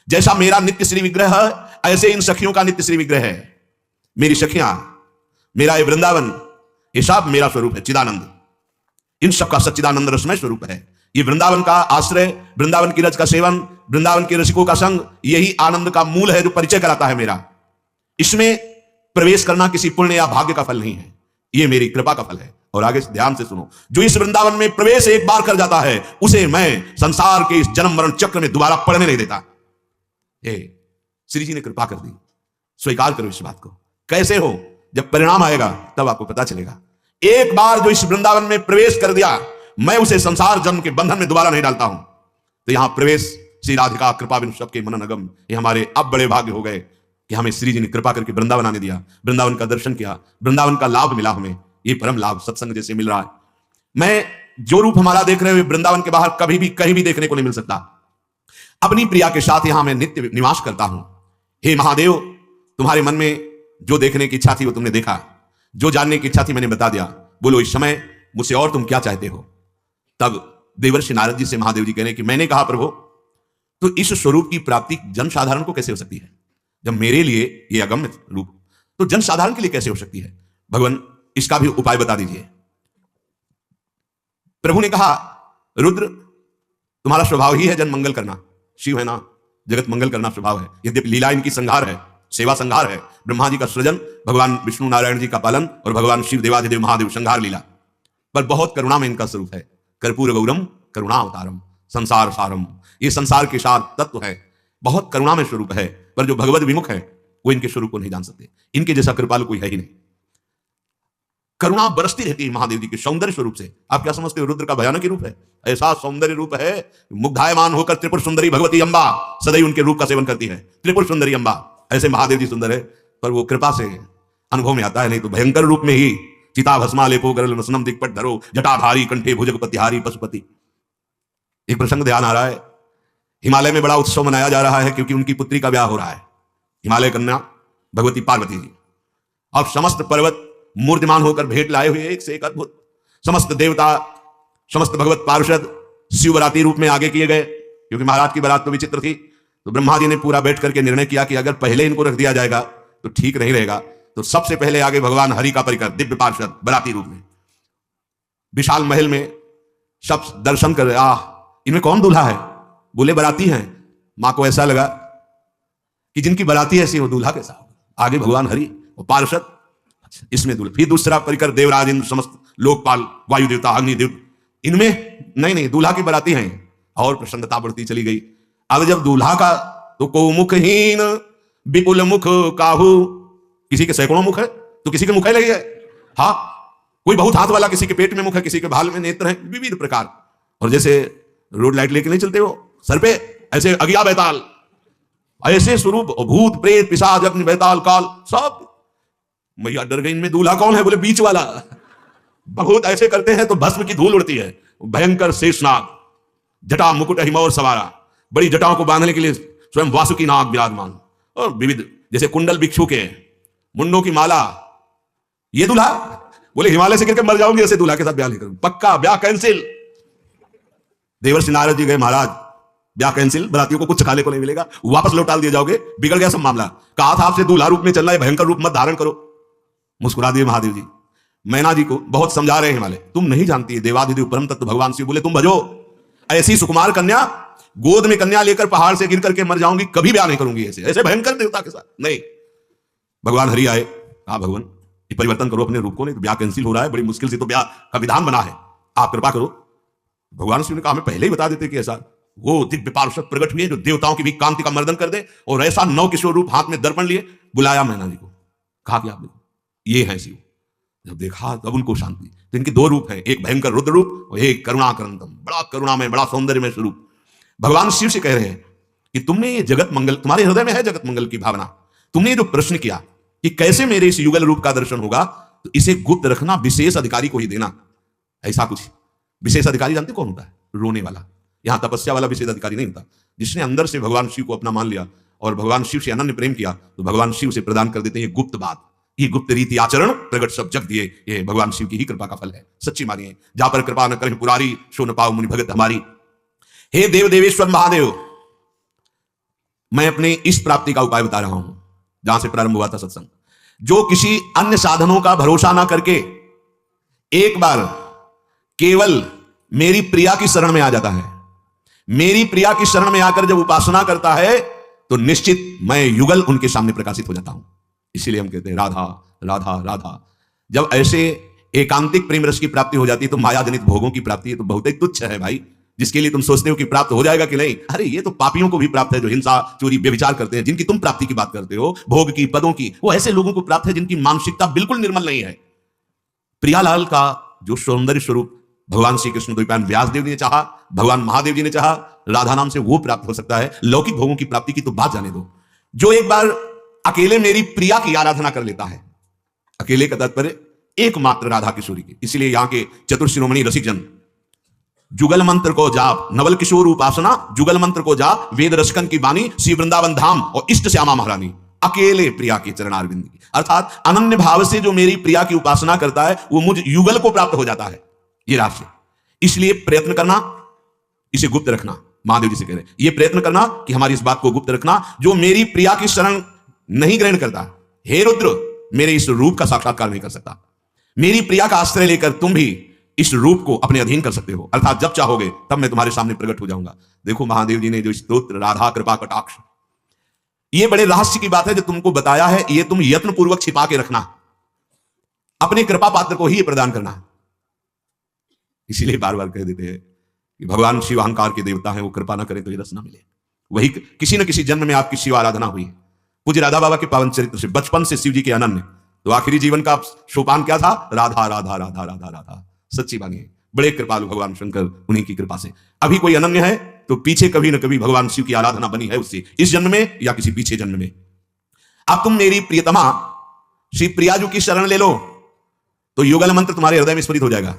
जैसा मेरा नित्य श्री विग्रह है, ऐसे इन सखियों का नित्य श्री विग्रह है। मेरी सखियां, मेरा ये वृंदावन, ये सब मेरा स्वरूप है चिदानंद। इन सबका सच्चिदानंद रसमय स्वरूप है। ये वृंदावन का आश्रय, वृंदावन की रज का सेवन, वृंदावन के रसिकों का संग, यही आनंद का मूल है जो परिचय कराता है मेरा। इसमें प्रवेश करना किसी पुण्य या भाग्य का फल नहीं है, ये मेरी कृपा का फल है। और आगे ध्यान से सुनो, जो इस वृंदावन में प्रवेश एक बार कर जाता है, उसे मैं संसार के इस जन्म मरण चक्र में दोबारा पड़ने नहीं देता। श्री जी ने कृपा कर दी, स्वीकार करो इस बात को। कैसे हो? जब परिणाम आएगा तब आपको पता चलेगा। एक बार जो इस वृंदावन में प्रवेश कर दिया, मैं उसे संसार जन्म के बंधन में दोबारा नहीं डालता हूं। तो यहां प्रवेश श्री राधिका कृपा बिनु सबके मनन अगम, ये हमारे अब बड़े भाग्य हो गए कि हमें श्री जी ने कृपा करके वृंदावन आने दिया, वृंदावन का दर्शन किया, वृंदावन का लाभ मिला हमें। ये परम लाभ सत्संग जैसे मिल रहा है। मैं जो रूप हमारा देख रहे हो, वृंदावन के बाहर कभी भी कहीं भी देखने को नहीं मिल सकता। अपनी प्रिया के साथ यहां मैं नित्य निवास करता हूं। हे महादेव, तुम्हारे मन में जो देखने की इच्छा थी वो तुमने देखा, जो जानने की इच्छा थी मैंने बता दिया। बोलो इस समय मुझसे और तुम क्या चाहते हो? तब देवर्षि नारद जी से महादेव जी कह रहे कि मैंने कहा प्रभु, तो इस स्वरूप की प्राप्ति जन साधारण को कैसे हो सकती है? जब मेरे लिए ये अगम्य रूप, तो जन साधारण के लिए कैसे हो सकती है? भगवान इसका भी उपाय बता दीजिए। प्रभु ने कहा, रुद्र तुम्हारा स्वभाव ही है जन मंगल करना। शिव है ना, जगत मंगल करना स्वभाव है। यद्यपि लीला इनकी संहार है, सेवा संहार है। ब्रह्मा जी का सृजन, भगवान विष्णु नारायण जी का पालन और भगवान शिव देवाधिदेव महादेव संहार लीला। पर बहुत करुणा में इनका स्वरूप है। कर्पूर गौरम करुणा अवतारम संसार सारम, ये संसार के सार तत्व है, बहुत करुणा में स्वरूप है। पर जो भगवत विमुख है वो इनके स्वरूप को नहीं जान सकते। इनके जैसा कृपालु कोई है ही नहीं। करुणा बरसती रहती है महादेव जी के सौंदर्य स्वरूप से। आप क्या समझते हो रुद्र का भयानक रूप है? ऐसा सौंदर्य रूप है, मुग्धायमान होकर त्रिपुर सुंदरी भगवती अम्बा सदैव उनके रूप का सेवन करती है। त्रिपुर सुंदरी अम्बा, ऐसे महादेव जी सुंदर है, पर वो कृपा से अनुभव में आता है, नहीं तो भयंकर रूप में ही चिता भस्मा लेपो गरल नसनम दिक्पट धरो जटाधारी कंठे भुजग पतिहारी पशुपति। एक प्रसंग ध्यान आ रहा है, हिमालय में बड़ा उत्सव मनाया जा रहा है क्योंकि उनकी पुत्री का ब्याह हो रहा है, हिमालय कन्या भगवती पार्वती जी। अब समस्त पर्वत मूर्तिमान होकर भेंट लाए हुए, एक से एक अद्भुत। समस्त देवता, समस्त भगवत पार्षद शिव बराती रूप में आगे किए गए, क्योंकि महाराज की बारात तो विचित्र थी। तो ब्रह्मा जी ने पूरा बैठ करके निर्णय किया कि अगर पहले इनको रख दिया जाएगा तो ठीक नहीं रहेगा, तो सबसे पहले आगे भगवान हरि का परिकर दिव्य पार्षद बराती रूप में। विशाल महल में सब दर्शन कर, इनमें कौन दूल्हा है? बोले बराती हैं। मां को ऐसा लगा कि जिनकी बराती ऐसी वो दूल्हा कैसा होगा? आगे भगवान हरि और पार्षद, इसमें दूल्हा। फिर दूसरा परिकर देवराज इंद्र समस्त लोकपाल वायु देवता अग्निदेव, इनमें नहीं दूल्हा की बराती हैं। और प्रसन्नता बढ़ती चली गई। अब जब दूल्हा का तो को मुखहीन विपुल मुख काहू, किसी के सैकड़ों मुख है तो किसी के मुख है लगे है, हाँ कोई बहुत हाथ वाला, किसी के पेट में मुख है, किसी के भाल में नेत्र है, विविध प्रकार। और जैसे रोड लाइट लेके नहीं चलते हो सर पे, ऐसे अगिया बैताल, ऐसे स्वरूप भूत प्रेत पिशाच अग्नि बैताल काल सब। मैया डर गई, इनमें दूल्हा कौन है? बोले बीच वाला। बहुत ऐसे करते हैं तो भस्म की धूल उड़ती है। भयंकर शेषनाग, जटा मुकुट हिमौर सवारा, बड़ी जटाओं को बांधने के लिए स्वयं वासुकी नाग विराजमान, और विविध जैसे कुंडल भिक्षु के, मुंडों की माला। ये दूल्हा? बोले हिमालय से गिरकर मर जाऊंगी ऐसे दूल्हा के साथ ब्याह नहीं करूंगा, पक्का ब्याह कैंसिल। देवर्षि नारद जी गए, महाराज ब्याह कैंसिल, बरातियों को कुछ खाने को नहीं मिलेगा, वापस लौटा दिए जाओगे, बिगड़ गया सब मामला। कहा था आपसे दूल्हा रूप में चलना है, भयंकर रूप मत धारण करो। मुस्कुरा दिए महादेव जी। मैना जी को बहुत समझा रहे हैं हिमालय, तुम नहीं जानती है देवाधिदेव परम तत्व भगवान शिव बोले तुम भजो ऐसी सुकुमार कन्या, गोद में कन्या लेकर पहाड़ से गिर करके मर जाऊंगी, कभी ब्याह नहीं करूंगी ऐसे ऐसे भयंकर देवता के साथ नहीं। भगवान हरि आए, कहा भगवान ये परिवर्तन करो अपने रूप को, नहीं तो ब्याह कैंसिल हो रहा है, बड़ी मुश्किल से तो ब्याह का विधान बना है, आप कृपा करो। भगवान शिव ने कहा हमें पहले ही बता देते कि ऐसा। वो दिव्य पार्षद प्रकट हुए जो देवताओं की भी कांति का मर्दन कर दे, और ऐसा 9 किशोर रूप हाथ में दर्पण लिए बुलाया मैना जी को, कहा कि आप देखो ये है शिव। जब देखा तब उनको शांति। तो इनके 2 रूप हैं, एक भयंकर रुद्र रूप और एक करुणाकरंतम, बड़ा करुणा में बड़ा सौंदर्य में स्वरूप। भगवान शिव से कह रहे हैं कि तुमने ये जगत मंगल, तुम्हारे हृदय में है जगत मंगल की भावना, तुमने जो प्रश्न किया कि कैसे मेरे इस युगल रूप का दर्शन होगा, तो इसे गुप्त रखना, विशेष अधिकारी को ही देना। ऐसा कुछ विशेष अधिकारी जानते कौन होता है? रोने वाला। यहां तपस्या वाला विशेष अधिकारी नहीं होता, जिसने अंदर से भगवान शिव को अपना मान लिया और भगवान शिव से अनन्य प्रेम किया, तो भगवान शिव से प्रदान कर देते हैं ये गुप्त बात, ये गुप्त रीति आचरण प्रगट सब जग दिए। ये भगवान शिव की ही कृपा का फल है, सच्ची मानिए। जा पर कृपा न करें पुरारी, सो न पाओ मुनि भगत हमारी। हे देव देवेश्वर महादेव, मैं अपने इस प्राप्ति का उपाय बता रहा हूं जहां से प्रारंभ हुआ था सत्संग। जो किसी अन्य साधनों का भरोसा ना करके एक बार केवल मेरी प्रिया की शरण में आ जाता है, मेरी प्रिया की शरण में आकर जब उपासना करता है, तो निश्चित मैं युगल उनके सामने प्रकाशित हो जाता हूं। इसीलिए हम कहते हैं राधा राधा राधा। जब ऐसे एकांतिक प्रेम रस की प्राप्ति हो जाती है तो माया जनित भोगों की प्राप्ति है तो बहुत ही तुच्छ है भाई, जिसके लिए तुम सोचते हो कि प्राप्त हो जाएगा कि नहीं। अरे ये तो पापियों को भी प्राप्त है, जो हिंसा चोरी व्यभिचार करते हैं, जिनकी तुम प्राप्ति की बात करते हो, भोग की पदों की, वो ऐसे लोगों को प्राप्त है जिनकी मानसिकता बिल्कुल निर्मल नहीं है। प्रियालाल का जो सौंदर्य स्वरूप भगवान श्री कृष्ण द्वैपायन व्यास देव जी ने चाहा, भगवान महादेव जी ने चाहा, राधा नाम से वो प्राप्त हो सकता है। लौकिक भोगों की प्राप्ति की तो बात जाने दो। जो एक बार अकेले मेरी प्रिया की आराधना कर लेता है, अकेले का तात्पर्य एकमात्र राधा किशोरी की। इसलिए यहां के चतुर शिरोमणि रसिक जन जुगल मंत्र को जाप, नवल किशोर उपासना, जुगल मंत्र को जाप, वेद रसकन की बानी, श्री वृंदावन धाम और इष्ट श्यामा महारानी, अकेले प्रिया के चरणारविंद की। अर्थात अनन्य भाव से जो मेरी प्रिया की उपासना करता है वो मुझ युगल को प्राप्त हो जाता है, ये राशि। इसलिए प्रयत्न करना, इसे गुप्त रखना। महादेव जी से कह रहे हैं ये प्रयत्न करना कि हमारी इस बात को गुप्त रखना। जो मेरी प्रिया की शरण नहीं ग्रहण करता, हे रुद्र, मेरे इस रूप का साक्षात्कार नहीं कर सकता। मेरी प्रिया का आश्रय लेकर तुम भी इस रूप को अपने अधीन कर सकते हो, अर्थात जब चाहोगे तब मैं तुम्हारे सामने प्रकट हो जाऊंगा। देखो महादेव जी ने जो स्तोत्र राधा कृपा कटाक्ष, ये बड़े रहस्य की बात है जो तुमको बताया है, ये तुम यत्न पूर्वक छिपा के रखना, अपने कृपा पात्र को ही प्रदान करना। इसीलिए बार बार कह देते हैं कि भगवान शिव अहंकार के देवता हैं, वो कृपा ना करें तो ये रस ना मिले। वही किसी न किसी जन्म में आपकी शिव आराधना हुई है। पूज्य राधा बाबा के पावन चरित्र से, बचपन से शिव जी के अनन्य, तो आखिरी जीवन का सोपान क्या था? राधा राधा राधा राधा राधा। सच्ची बानी है, बड़े कृपालु भगवान शंकर, उन्हीं की कृपा से। अभी कोई अनन्य है तो पीछे कभी न कभी भगवान शिव की आराधना बनी है उससे, इस जन्म में या किसी पीछे जन्म में। अब तुम मेरी प्रियतमा श्री प्रियाजू की शरण ले लो तो युगल मंत्र तुम्हारे हृदय में स्फुरित हो जाएगा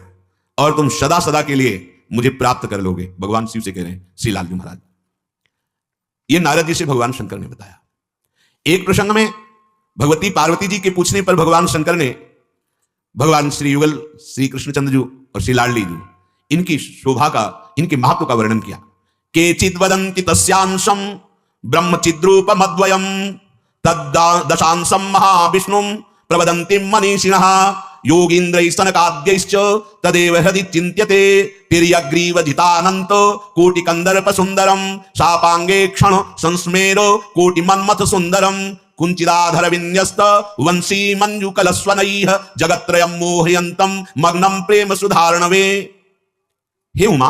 और तुम सदा सदा के लिए मुझे प्राप्त कर लोगे। भगवान शिव से कह रहे हैं, श्री लालजी महाराज। ये नारद जी से भगवान शंकर ने बताया। एक प्रसंग में भगवती पार्वती जी के पूछने पर भगवान शंकर ने भगवान श्री युगल, श्री कृष्णचंद्र जी और श्री लाडली जी, इनकी शोभा का, इनके महत्व का वर्णन किया। केचिद वदन्ति तस्यांशम ब्रह्मचिद्रूपमद्वयम् तद्दशांशं महाविष्णुं प्रवदन्ति मनीषिणः योगीन्द्रैः सनकाद्यैश्च तदेव हृदि चिन्त्यते तिर्यग्रीवजितानन्त कोटिकन्दर्प सुन्दरं शापाङ्गे क्षण संस्मेर कोटिमन्मथ सुन्दरं कुञ्चिदाधर विन्यस्त वंशी मञ्जुकलस्वनैः जगत्त्रयं मोहयन्तं मग्नं प्रेम सुधारणवे। हे उमा,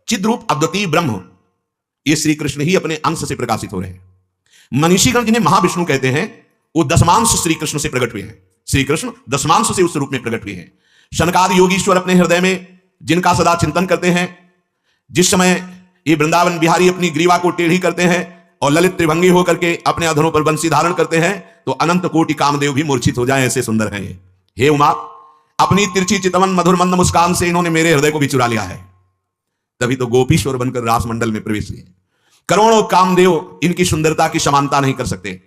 चिद्रूप अद्वितीय ब्रह्म, ये श्री कृष्ण ही अपने अंश से प्रकाशित हो रहे हैं। मनीषीगण जिन्हें महाविष्णु कहते हैं, वो दशमांश श्री कृष्ण से प्रकट हुए हैं। श्री कृष्ण दशमांश से उस रूप में प्रकट हुए हैं। शनकादि योगीश्वर अपने हृदय में जिनका सदा चिंतन करते हैं, जिस समय ये वृंदावन बिहारी अपनी ग्रीवा को टेढ़ी करते हैं और ललित त्रिभंगी होकर के अपने अधरों पर बंसी धारण करते हैं, तो अनंत कोटि कामदेव भी मूर्छित हो जाएं, ऐसे सुंदर हैं ये। हे उमा, अपनी तिरछी चितवन मधुर मंद मुस्कान से इन्होंने मेरे हृदय को भी चुरा लिया है। तभी तो गोपीश्वर बनकर रास मंडल में प्रवेश किए। करोड़ों कामदेव इनकी सुंदरता की समानता नहीं कर सकते।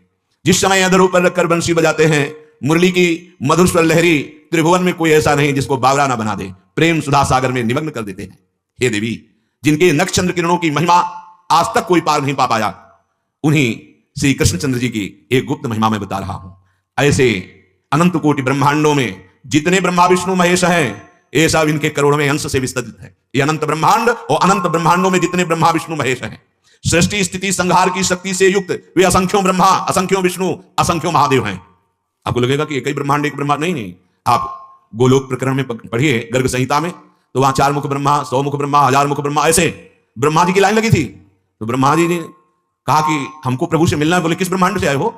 जिस समय अधरों पर रखकर बंसी बजाते हैं, मुरली की मधुर स्वर लहरी, त्रिभुवन में कोई ऐसा नहीं जिसको बावरा ना बना दे, प्रेम सुधा सागर में निमग्न कर देते हैं। हे देवी, जिनके नक्षचंद्र किरणों की महिमा आज तक कोई पार नहीं पा पाया, उन्हीं श्री कृष्णचंद्र जी की एक गुप्त महिमा में बता रहा हूं। ऐसे अनंत कोटि ब्रह्मांडों में जितने ब्रह्मा विष्णु महेश हैं, ये सब इनके करोड़वें अंश से विस्तृत है। ये अनंत ब्रह्मांड और अनंत ब्रह्मांडों में जितने ब्रह्मा विष्णु महेश हैं, सृष्टि स्थिति संहार की शक्ति से युक्त वे असंख्यों ब्रह्मा, असंख्यों विष्णु, असंख्यों महादेव हैं। आपको लगेगा कि एक ही ब्रह्मांड, एक ब्रह्मांड नहीं। आप गोलोक प्रकरण में पढ़िए, गर्ग संहिता में, तो वहां 4 मुख ब्रह्मा, 100 मुख ब्रह्मा, 1000 मुख ब्रह्मा, ऐसे ब्रह्मा जी की लाइन लगी थी। तो ब्रह्मा जी ने कहा कि हमको प्रभु से मिलना है। बोले, किस ब्रह्मांड से आए हो?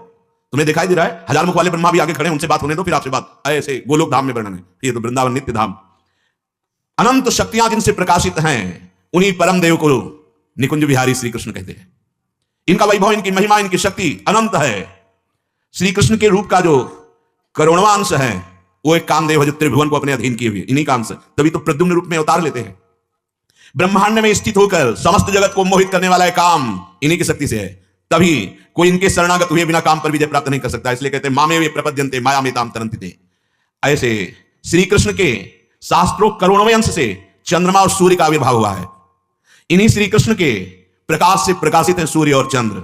तुम्हें दिखाई दे रहा है 1000 मुख वाले ब्रह्मा भी आगे खड़े हैं, उनसे बात होने दो, फिर आपसे बात। ऐसे गोलोक धाम में वर्णन है। ये तो वृंदावन नित्य धाम। अनंत शक्तियां जिनसे प्रकाशित हैं, उन्हीं परम देव को निकुंज बिहारी श्री कृष्ण कहते हैं। इनका वैभव, इनकी महिमा, इनकी शक्ति अनंत है। श्री कृष्ण के रूप का जो करोड़वां अंश है, वो एक कामदेव है जो त्रिभुवन को अपने अधीन किए हुए, इन्हीं का अंश। तभी तो प्रद्युम्न रूप में अवतार लेते हैं। ब्रह्मांड में स्थित होकर समस्त जगत को मोहित करने वाला काम इन्हीं की शक्ति से है। तभी कोई इनके शरणागत हुए बिना काम पर विजय प्राप्त नहीं कर सकता। इसलिए कहते हैं, मामे वे प्रपद्यन्ते माया में ताम तरन्ति। ऐसे श्री कृष्ण के शास्त्रों करोड़वें अंश से चंद्रमा और सूर्य का आविर्भाव हुआ है। इन्हीं श्री कृष्ण के प्रकाश से प्रकाशित हैं सूर्य और चंद्र।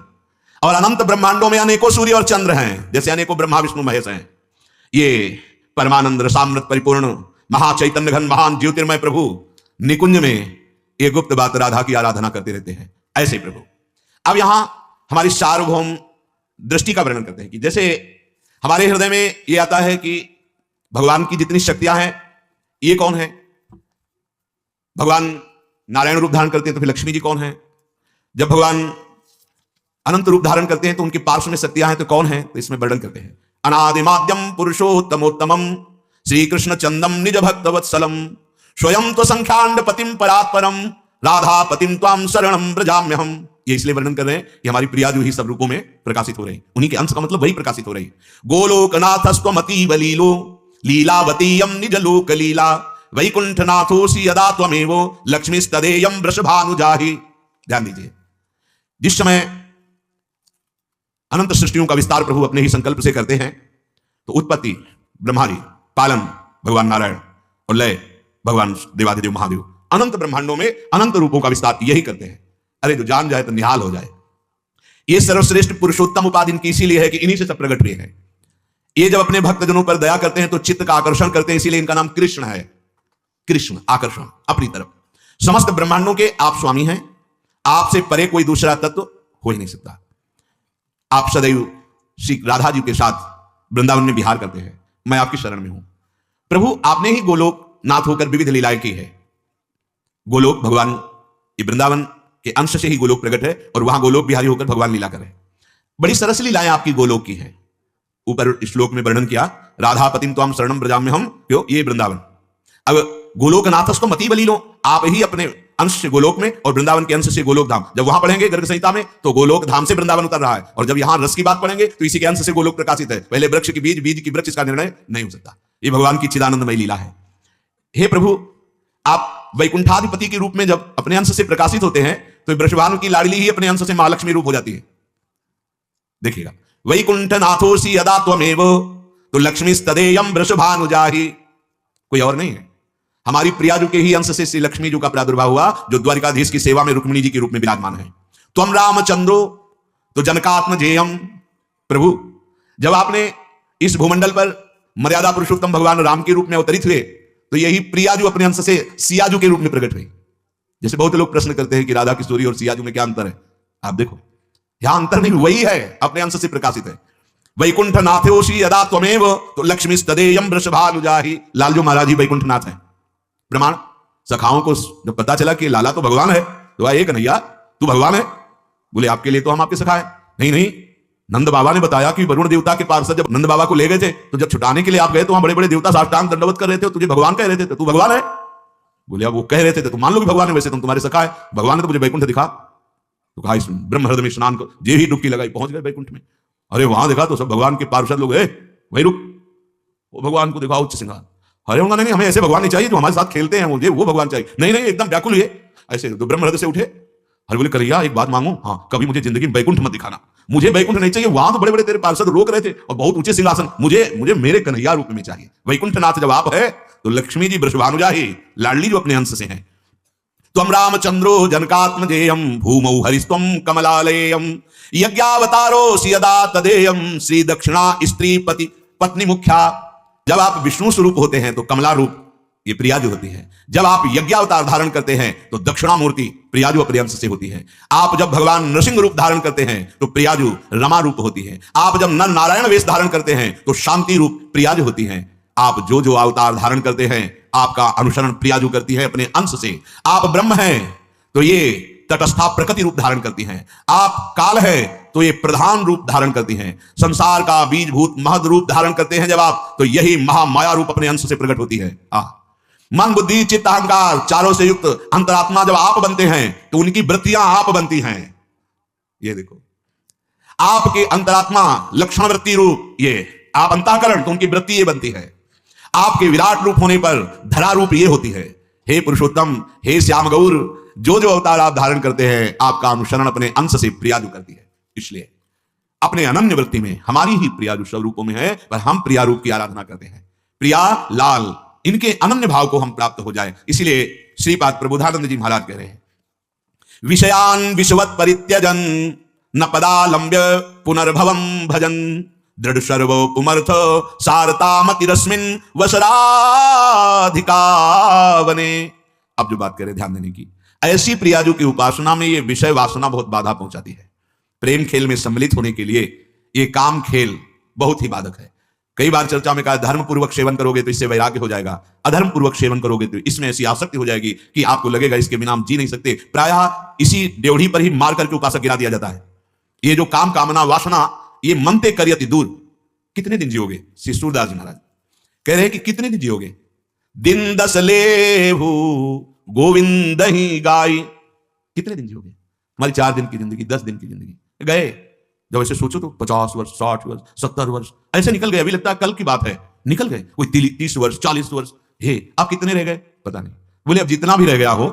और अनंत ब्रह्मांडों में अनेकों सूर्य और चंद्र हैं, जैसे अनेकों ब्रह्मा विष्णु महेश हैं। ये परमानंद रसामृत परिपूर्ण महाचैतन्य घन महान ज्योतिर्मय प्रभु निकुंज में ये गुप्त बात राधा की आराधना करते रहते हैं। ऐसे प्रभु अब यहां हमारी सार्वभौम दृष्टि का वर्णन करते हैं कि जैसे हमारे हृदय में ये आता है कि भगवान की जितनी शक्तियां हैं, ये कौन है? भगवान नारायण रूप धारण करते हैं तो फिर लक्ष्मी जी कौन है? जब भगवान अनंत रूप धारण करते हैं तो उनके पार्श्व में शक्तियां हैं, तो कौन है? तो इसमें वर्णन करते हैं, अनादिमाद्यम पुरुषोत्तमोत्तमम श्री कृष्ण चंदम निज भक्त वत्सलम स्वयं तो संख्यांड पतिम परात्परम राधा पतिम त्वाम शरणम व्रजाम्यहम। ये इसलिए वर्णन कर रहे हैं कि हमारी प्रियाजू ही सब रूपों में प्रकाशित हो रही है। उन्हीं के अंश का मतलब वही प्रकाशित हो रही है। गोलोकनाथस्त्वमतीव लीलो लीलावतीयम निज लोक लीला वैकुंठनाथोसी यदा त्वमेवो लक्ष्मीस्तदेयम वृषभानुजाहि। ध्यान दीजिए, जिस समय अनंत सृष्टियों का विस्तार प्रभु अपने ही संकल्प से करते हैं, तो उत्पत्ति ब्रह्मा जी, पालन भगवान नारायण और लय भगवान देवाधिदेव महादेव, अनंत ब्रह्मांडों में अनंत रूपों का विस्तार यही करते हैं। अरे जो जान जाए तो निहाल हो जाए। ये सर्वश्रेष्ठ पुरुषोत्तम उपाधि इनकी इसीलिए है कि इन्हीं से सब प्रकट हुए हैं। ये जब अपने भक्तजनों पर दया करते हैं तो चित्त का आकर्षण करते हैं, इसीलिए इनका नाम कृष्ण है। कृष्ण, आकर्षण अपनी तरफ। समस्त ब्रह्मांडों के आप स्वामी हैं। आपसे परे कोई दूसरा तत्व हो ही नहीं सकता। आप सदैव श्री राधा जी के साथ वृंदावन में विहार करते हैं। मैं आपकी शरण में हूं प्रभु। आपने ही गोलोक नाथ होकर विविध लीलाएं की है। गोलोक भगवान, ये वृंदावन के अंश से ही गोलोक प्रकट है और वहां गोलोक बिहारी होकर भगवान लीला कर रहे हैं। बड़ी सरस लीलाएं आपकी गोलोक की है। ऊपर श्लोक में वर्णन किया, राधापतिम त्वाम शरणम ब्रजाम्यहम, क्यों, ये वृंदावन। अब गोलोकनाथस को मती बली लो, आप ही अपने अंश से गोलोक में और वृंदावन के अंश से गोलोक धाम। जब वहां पढ़ेंगे गर्ग संहिता में तो गोलोक धाम से वृंदावन उतर रहा है, और जब यहां रस की बात पढ़ेंगे तो इसी के अंश से गोलोक प्रकाशित है। पहले वृक्ष की बीज, बीज की वृक्ष, इसका निर्णय नहीं हो सकता। ये भगवान की चिदानंदमयी लीला है। हे प्रभु, आप वैकुंठाधिपति के रूप में जब अपने अंश से प्रकाशित होते हैं तो वृषभानु की लाडली ही अपने अंश से महालक्ष्मी रूप हो जाती है। देखिएगा, वैकुंठ नाथोसी यदा त्वमेव तो लक्ष्मी तदेयम वृषभानुजाहि, कोई और नहीं है। हमारी प्रियाजू के ही अंश से श्री लक्ष्मी जी का प्रादुर्भाव हुआ, जो द्वारिकाधीश की सेवा में रुक्मिणी जी के रूप में विराजमान है। त्वम रामचंद्रो तो जनकात्मजेयम, प्रभु जब आपने इस भूमंडल पर मर्यादा पुरुषोत्तम भगवान राम के रूप में अवतरित हुए तो यही प्रियाजू अपने अंश से सियाजू के रूप में प्रकट हुई। जैसे बहुत लोग प्रश्न करते हैं कि राधा किशोरी और सियाजू में क्या अंतर है, आप देखो यहां अंतर नहीं, वही है, अपने अंश से प्रकाशित है। वैकुंठ नाथोसी यदा त्वमेव तो लक्ष्मी तदेयम वृषभानुजाहि, लालजू महाराज ही वैकुंठ नाथ है। प्रमाण, सखाओं को जब पता चला कि लाला तो भगवान है तो भाई कन्हैया तू भगवान है, बोले आपके लिए तो हम आपके सखा है। नहीं नहीं, नंद बाबा ने बताया कि वरुण देवता के पार्षद जब नंद बाबा को ले गए थे तो जब छुटाने के लिए आप गए तो वहां बड़े बड़े देवता साष्टांग दंडवत कर रहे थे, तुझे भगवान कह रहे थे, तो तू भगवान है। बोले अब वो कह रहे थे तो मान लो कि भगवान है, वैसे तुम तुम्हारे सखा है। भगवान ने तो मुझे वैकुंठ दिखा, तो कहा इस ब्रह्म हृदय में स्नान को, जे ही डुबकी लगाई पहुंच गए वैकुंठ में। अरे वहां देखा तो सब भगवान के पार्षद लोग, वही रुक, वो भगवान को दिखाओ उच्च श्रृंगार। अरे उन्होंने नहीं, हमें ऐसे भगवान नहीं चाहिए जो हमारे साथ खेलते हैं, मुझे वो भगवान चाहिए। नहीं नहीं, एकदम व्याकुल हुए ऐसे, तो ब्रह्म हृदय से उठे। अरे बोले करिया एक बात मांगू, हाँ कभी मुझे जिंदगी में वैकुंठ मत दिखाना, मुझे वैकुंठ नहीं चाहिए। वहां तो बड़े बड़े तेरे पार्षद रोक रहे थे और बहुत ऊंचे सिंहासन, मुझे मेरे कन्हैया रूप में चाहिए। वैकुंठनाथ जब आप है तो लक्ष्मी जी वृषभानुजाहि, लाडली जो अपने अंश से हैं। त्वम रामचंद्रो जनकात्मजेयम भूमौ हरिस्त्वम कमलालयम यज्ञावतारो यदा तदेयम श्री दक्षिणा स्त्री पत्नी मुख्या। जब आप विष्णु स्वरूप होते हैं तो कमला रूप ये प्रियाजू होती है। जब आप यज्ञावतार धारण करते हैं तो दक्षिणामूर्ति प्रियाजू अपने अंश से होती है। आप जब भगवान नृसिंह रूप धारण करते हैं तो प्रियाजू रमा रूप होती है। आप जब नर नारायण वेश धारण करते हैं तो शांति रूप प्रियाजू होती है। आप जो जो अवतार धारण करते हैं आपका अनुसरण प्रियाजू करती है अपने अंश से। आप ब्रह्म हैं तो ये तटस्था प्रकृति रूप धारण करती हैं। आप काल है तो ये प्रधान रूप धारण करती हैं। संसार का बीजभूत महद रूप धारण करते हैं जब आप, तो यही महामाया रूप अपने अंश से प्रकट होती है। मन बुद्धि चित्त अहंकार चारों से युक्त अंतरात्मा जब आप बनते हैं तो उनकी वृत्तियां आप बनती हैं। ये देखो, आपके अंतरात्मा लक्षण वृत्ति रूप ये, आप अंतःकरण तो उनकी वृत्ति ये बनती है। आपके विराट रूप होने पर धरा रूप ये होती है। हे पुरुषोत्तम, हे श्याम गौर, जो जो अवतार आप धारण करते हैं आपका अनुसरण अपने अंश से प्रियाजू करती है। इसलिए अपने अनन्य वृत्ति में हमारी ही प्रियाजू सब रूपों में है, पर हम प्रिया रूप की आराधना करते हैं। प्रिया लाल, इनके अनन्य भाव को हम प्राप्त हो जाए, इसलिए श्रीपाद प्रबोधानंद जी महाराज कह रहे हैं, विषयान विषवत परित्यजन न पदालंब्य पुनर्भवम भजन दृढ़ सर्व पुमर्थ सारतामतिरस्मिन वसराधिका वने। अब जो बात करें ध्यान देने की, ऐसी प्रियाजू की उपासना में ये विषय वासना बहुत बाधा पहुंचाती है। प्रेम खेल में सम्मिलित होने के लिए ये काम खेल बहुत ही बाधक है। कई बार चर्चा में कहा धर्म पूर्वक सेवन करोगे तो इससे वैराग्य हो जाएगा, अधर्म पूर्वक सेवन करोगे तो इसमें ऐसी आसक्ति हो जाएगी कि आपको लगेगा इसके बिना हम जी नहीं सकते। प्रायः इसी ड्योढ़ी पर ही मार करके उपासक गिरा दिया जाता है। ये जो काम कामना वासना ये मनते करियति दूर, कितने दिन जियोगे? श्री सूरदास जी महाराज कह रहे हैं कि कितने दिन जियोगे? दिन 10 लेहू गोविंद ही गाई, कितने दिन जियोगे? हमारी 4 दिन की जिंदगी, 10 दिन की जिंदगी गए। जब ऐसे सोचो तो 50 वर्ष, 60 वर्ष, 70 वर्ष ऐसे निकल गए। अभी लगता है कल की बात है, निकल गए। कोई 30 वर्ष, 40 वर्ष। हे आप कितने रह गए पता नहीं। बोले अब जितना भी रह गया हो,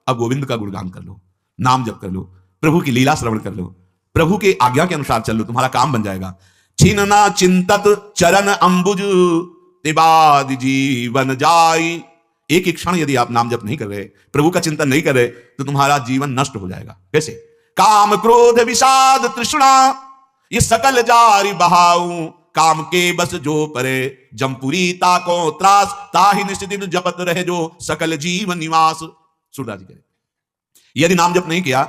अब गोविंद का गुणगान कर लो, नाम जप कर लो, प्रभु की लीला श्रवण कर लो, प्रभु के आज्ञा के अनुसार चल लो, तुम्हारा काम बन जाएगा। छिन्ना चिंतत चरण अंबुज तिबाद जीवन जाई। एक एक क्षण यदि आप नाम जप नहीं कर रहे, प्रभु का चिंतन नहीं कर रहे, तो तुम्हारा जीवन नष्ट हो जाएगा। कैसे? काम क्रोध विषाद तृष्णा ये सकल जारी बहाऊ, काम के बस जो परे जमपुरी ताको त्रास, ताहि निश्चित जपत रहे जो सकल जीवन निवास। सूरदास जी कहे यदि नाम जप नहीं किया,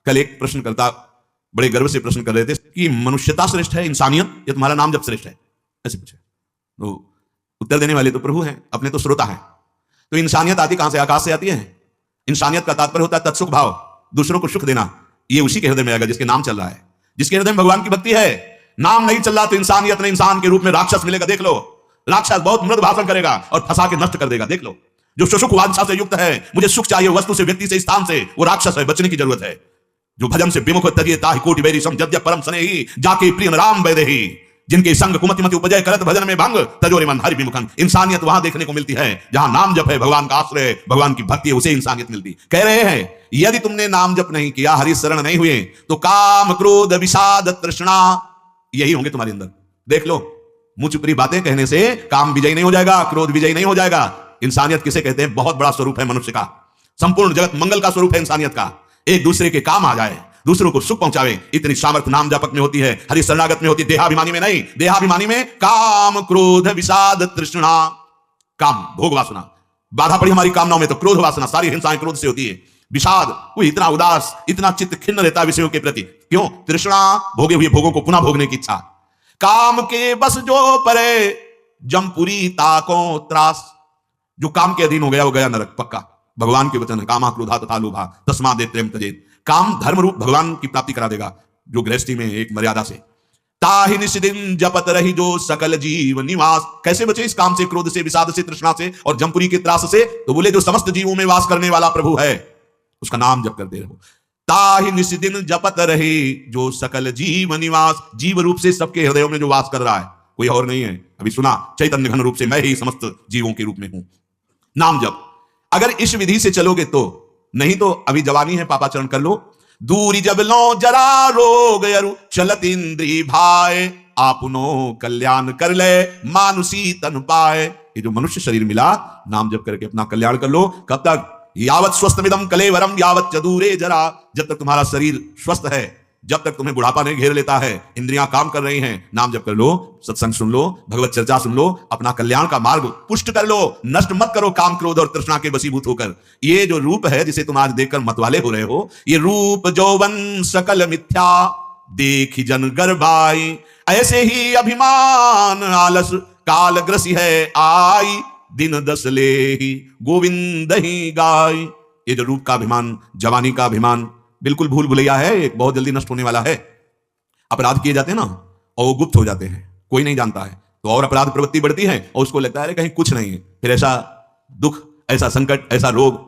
कल एक प्रश्नकर्ता बड़े गर्व से प्रश्न कर रहे थे कि मनुष्यता श्रेष्ठ है, इंसानियत, या तुम्हारा नाम जप श्रेष्ठ है? ऐसे पूछे तो उत्तर देने वाले तो प्रभु हैं, अपने तो श्रोता है। तो इंसानियत आती कहां से? आकाश से आती है। इंसानियत का तात्पर्य होता है तत्सुख भाव, दूसरों को सुख देना। ये उसी के हृदय में आएगा जिसके नाम चल रहा है, जिसके हृदय में भगवान की भक्ति है। नाम नहीं चल रहा तो इंसानियत ने इंसान के रूप में राक्षस मिलेगा, देख लो। राक्षस बहुत मृद भाषण करेगा और फंसा के नष्ट कर देगा, देख लो। जो सुख वांछा से युक्त है, मुझे सुख चाहिए वस्तु से, व्यक्ति से, स्थान से, वो राक्षस है, बचने की जरूरत है। जो भजन से विमुख तजिए ताहि कोटि बैरी सम जद्य परम स्नेही जाके प्रिय राम वैदेही जिनके संग कुमति मति उपजय करत भजन में भंग तजोरे मन हरि विमुखन। इंसानियत वहां देखने को मिलती है जहां नाम जप है, भगवान का आश्रय है, भगवान की भक्ति है, उसे इंसानियत मिलती। कह रहे हैं यदि तुमने नाम जप नहीं किया, हरि शरण नहीं हुए, तो काम क्रोध विषाद तृष्णा यही होंगे तुम्हारे अंदर। देख लो, मुंह चुपड़ी बातें कहने से काम विजयी नहीं हो जाएगा, क्रोध विजयी नहीं हो जाएगा। इंसानियत किसे कहते हैं? बहुत बड़ा स्वरूप है मनुष्य का, संपूर्ण जगत मंगल का स्वरूप है इंसानियत का। एक दूसरे के काम आ जाए, दूसरों को सुख पहुंचावे, इतनी सामर्थ्य नाम जापक में होती है, हरि शरणागत में होती है, देहाभिमानी में नहीं। देहाभिमानी में काम क्रोध विषाद तृष्णा, काम भोग वासना बाधा पड़ी हमारी कामनाओं में, तो क्रोध वासना, सारी हिंसाएं क्रोध से होती है। विषाद, वो इतना उदास, इतना चित्त खिन्न रहता है विषयों के प्रति, क्यों? तृष्णा, भोगे हुए भोगों को पुनः भोगने की इच्छा। काम के बस जो परे जमपुरी ताको त्रास, जो काम के अधीन हो गया वो गया नरक पक्का। भगवान के वचन है, कामा क्रोधा तथा लोभा तस्मादेव त्र्यं त्यजेत्। काम धर्म रूप भगवान की प्राप्ति करा देगा, जो गृहस्थी में एक मर्यादा से। ताहि निशिदिन जपत रही जो सकल जीव निवास। कैसे बचे इस काम से, क्रोध से, विषाद से, तृष्णा से और जमपुरी के त्रास से? तो बोले जो समस्त जीवों में वास करने वाला प्रभु है, उसका नाम जप करते रहो। ताहि निशिदिन जपत रहे जो सकल जीव निवास, जीव रूप से सबके हृदयों में जो वास कर रहा है, कोई और नहीं है। अभी सुना, चैतन्य घन रूप से मैं ही समस्त जीवों के रूप में हूं। नाम जप अगर इस विधि से चलोगे तो, नहीं तो अभी जवानी है, पापाचरण कर लो। दूरी जब लो जरा रोग यरु चलत इंद्री भाए, आपनो कल्याण कर ले मानुषी तन पाए। ये जो मनुष्य शरीर मिला, नाम जप करके अपना कल्याण कर लो। कब तक? यावत स्वस्थमिदं कलेवरम यावत चदूरे जरा, जब तक तुम्हारा शरीर स्वस्थ है, जब तक तुम्हें बुढ़ापा नहीं घेर लेता है, इंद्रियां काम कर रही हैं, नाम जप कर लो, सत्संग सुन लो, भगवत चर्चा सुन लो, अपना कल्याण का मार्ग पुष्ट कर लो। नष्ट मत करो काम क्रोध और तृष्णा के वशीभूत होकर। ये जो रूप है जिसे तुम आज देखकर मतवाले हो रहे हो, ये रूप जौवन सकल मिथ्या देखी जन गर्भाई, ऐसे ही अभिमान आलस काल ग्रसी है आई, दिन दस ले ही गोविंद ही गाय। ये जो रूप का अभिमान, जवानी का अभिमान बिल्कुल भूल भुलैया है, एक बहुत जल्दी नष्ट होने वाला है। अपराध किए जाते हैं ना, और वो गुप्त हो जाते हैं, कोई नहीं जानता है, तो और अपराध प्रवृत्ति बढ़ती है और उसको लगता है कहीं कुछ नहीं है। फिर ऐसा दुख, ऐसा संकट, ऐसा रोग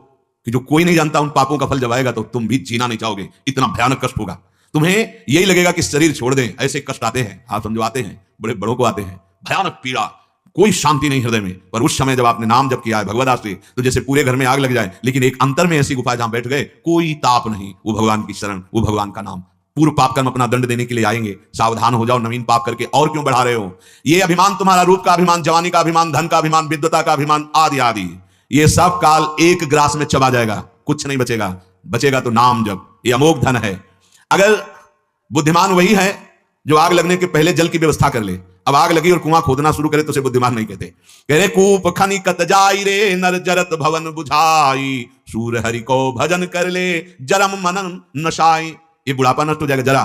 कि जो कोई नहीं जानता, उन पापों का फल जब आएगा तो तुम भी जीना नहीं चाहोगे, इतना भयानक कष्ट होगा। तुम्हें यही लगेगा कि शरीर छोड़ दें, ऐसे कष्ट आते हैं, आप समझो आते हैं, बड़े बड़ों को आते हैं, भयानक पीड़ा, कोई शांति नहीं हृदय में। पर उस समय जब आपने नाम जप किया है भगवत आश्रय, तो जैसे पूरे घर में आग लग जाए, लेकिन एक अंतर में ऐसी गुफा जहां बैठ गए, कोई ताप नहीं, वो भगवान की शरण, वो भगवान का नाम। पूर्व पाप कर्म अपना दंड देने के लिए आएंगे, सावधान हो जाओ, नवीन पाप करके और क्यों बढ़ा रहे हो? ये अभिमान तुम्हारा, रूप का अभिमान, जवानी का अभिमान, धन का अभिमान, विद्वता का अभिमान, आदि आदि, ये सब काल एक ग्रास में चबा जाएगा, कुछ नहीं बचेगा। बचेगा तो नाम जप, ये अमोघ धन है। अगर बुद्धिमान वही है जो आग लगने के पहले जल की व्यवस्था कर ले। अब आग लगी और कुआं खोदना शुरू करे तो उसे बुद्धिमान नहीं कहते। कह रहे कूप खनि कत जाई रे नर जरत भवन बुझाई, सूर हरि को भजन कर ले जरम मनन नशाई। ये बुढ़ापा नष्ट हो जाएगा जरा,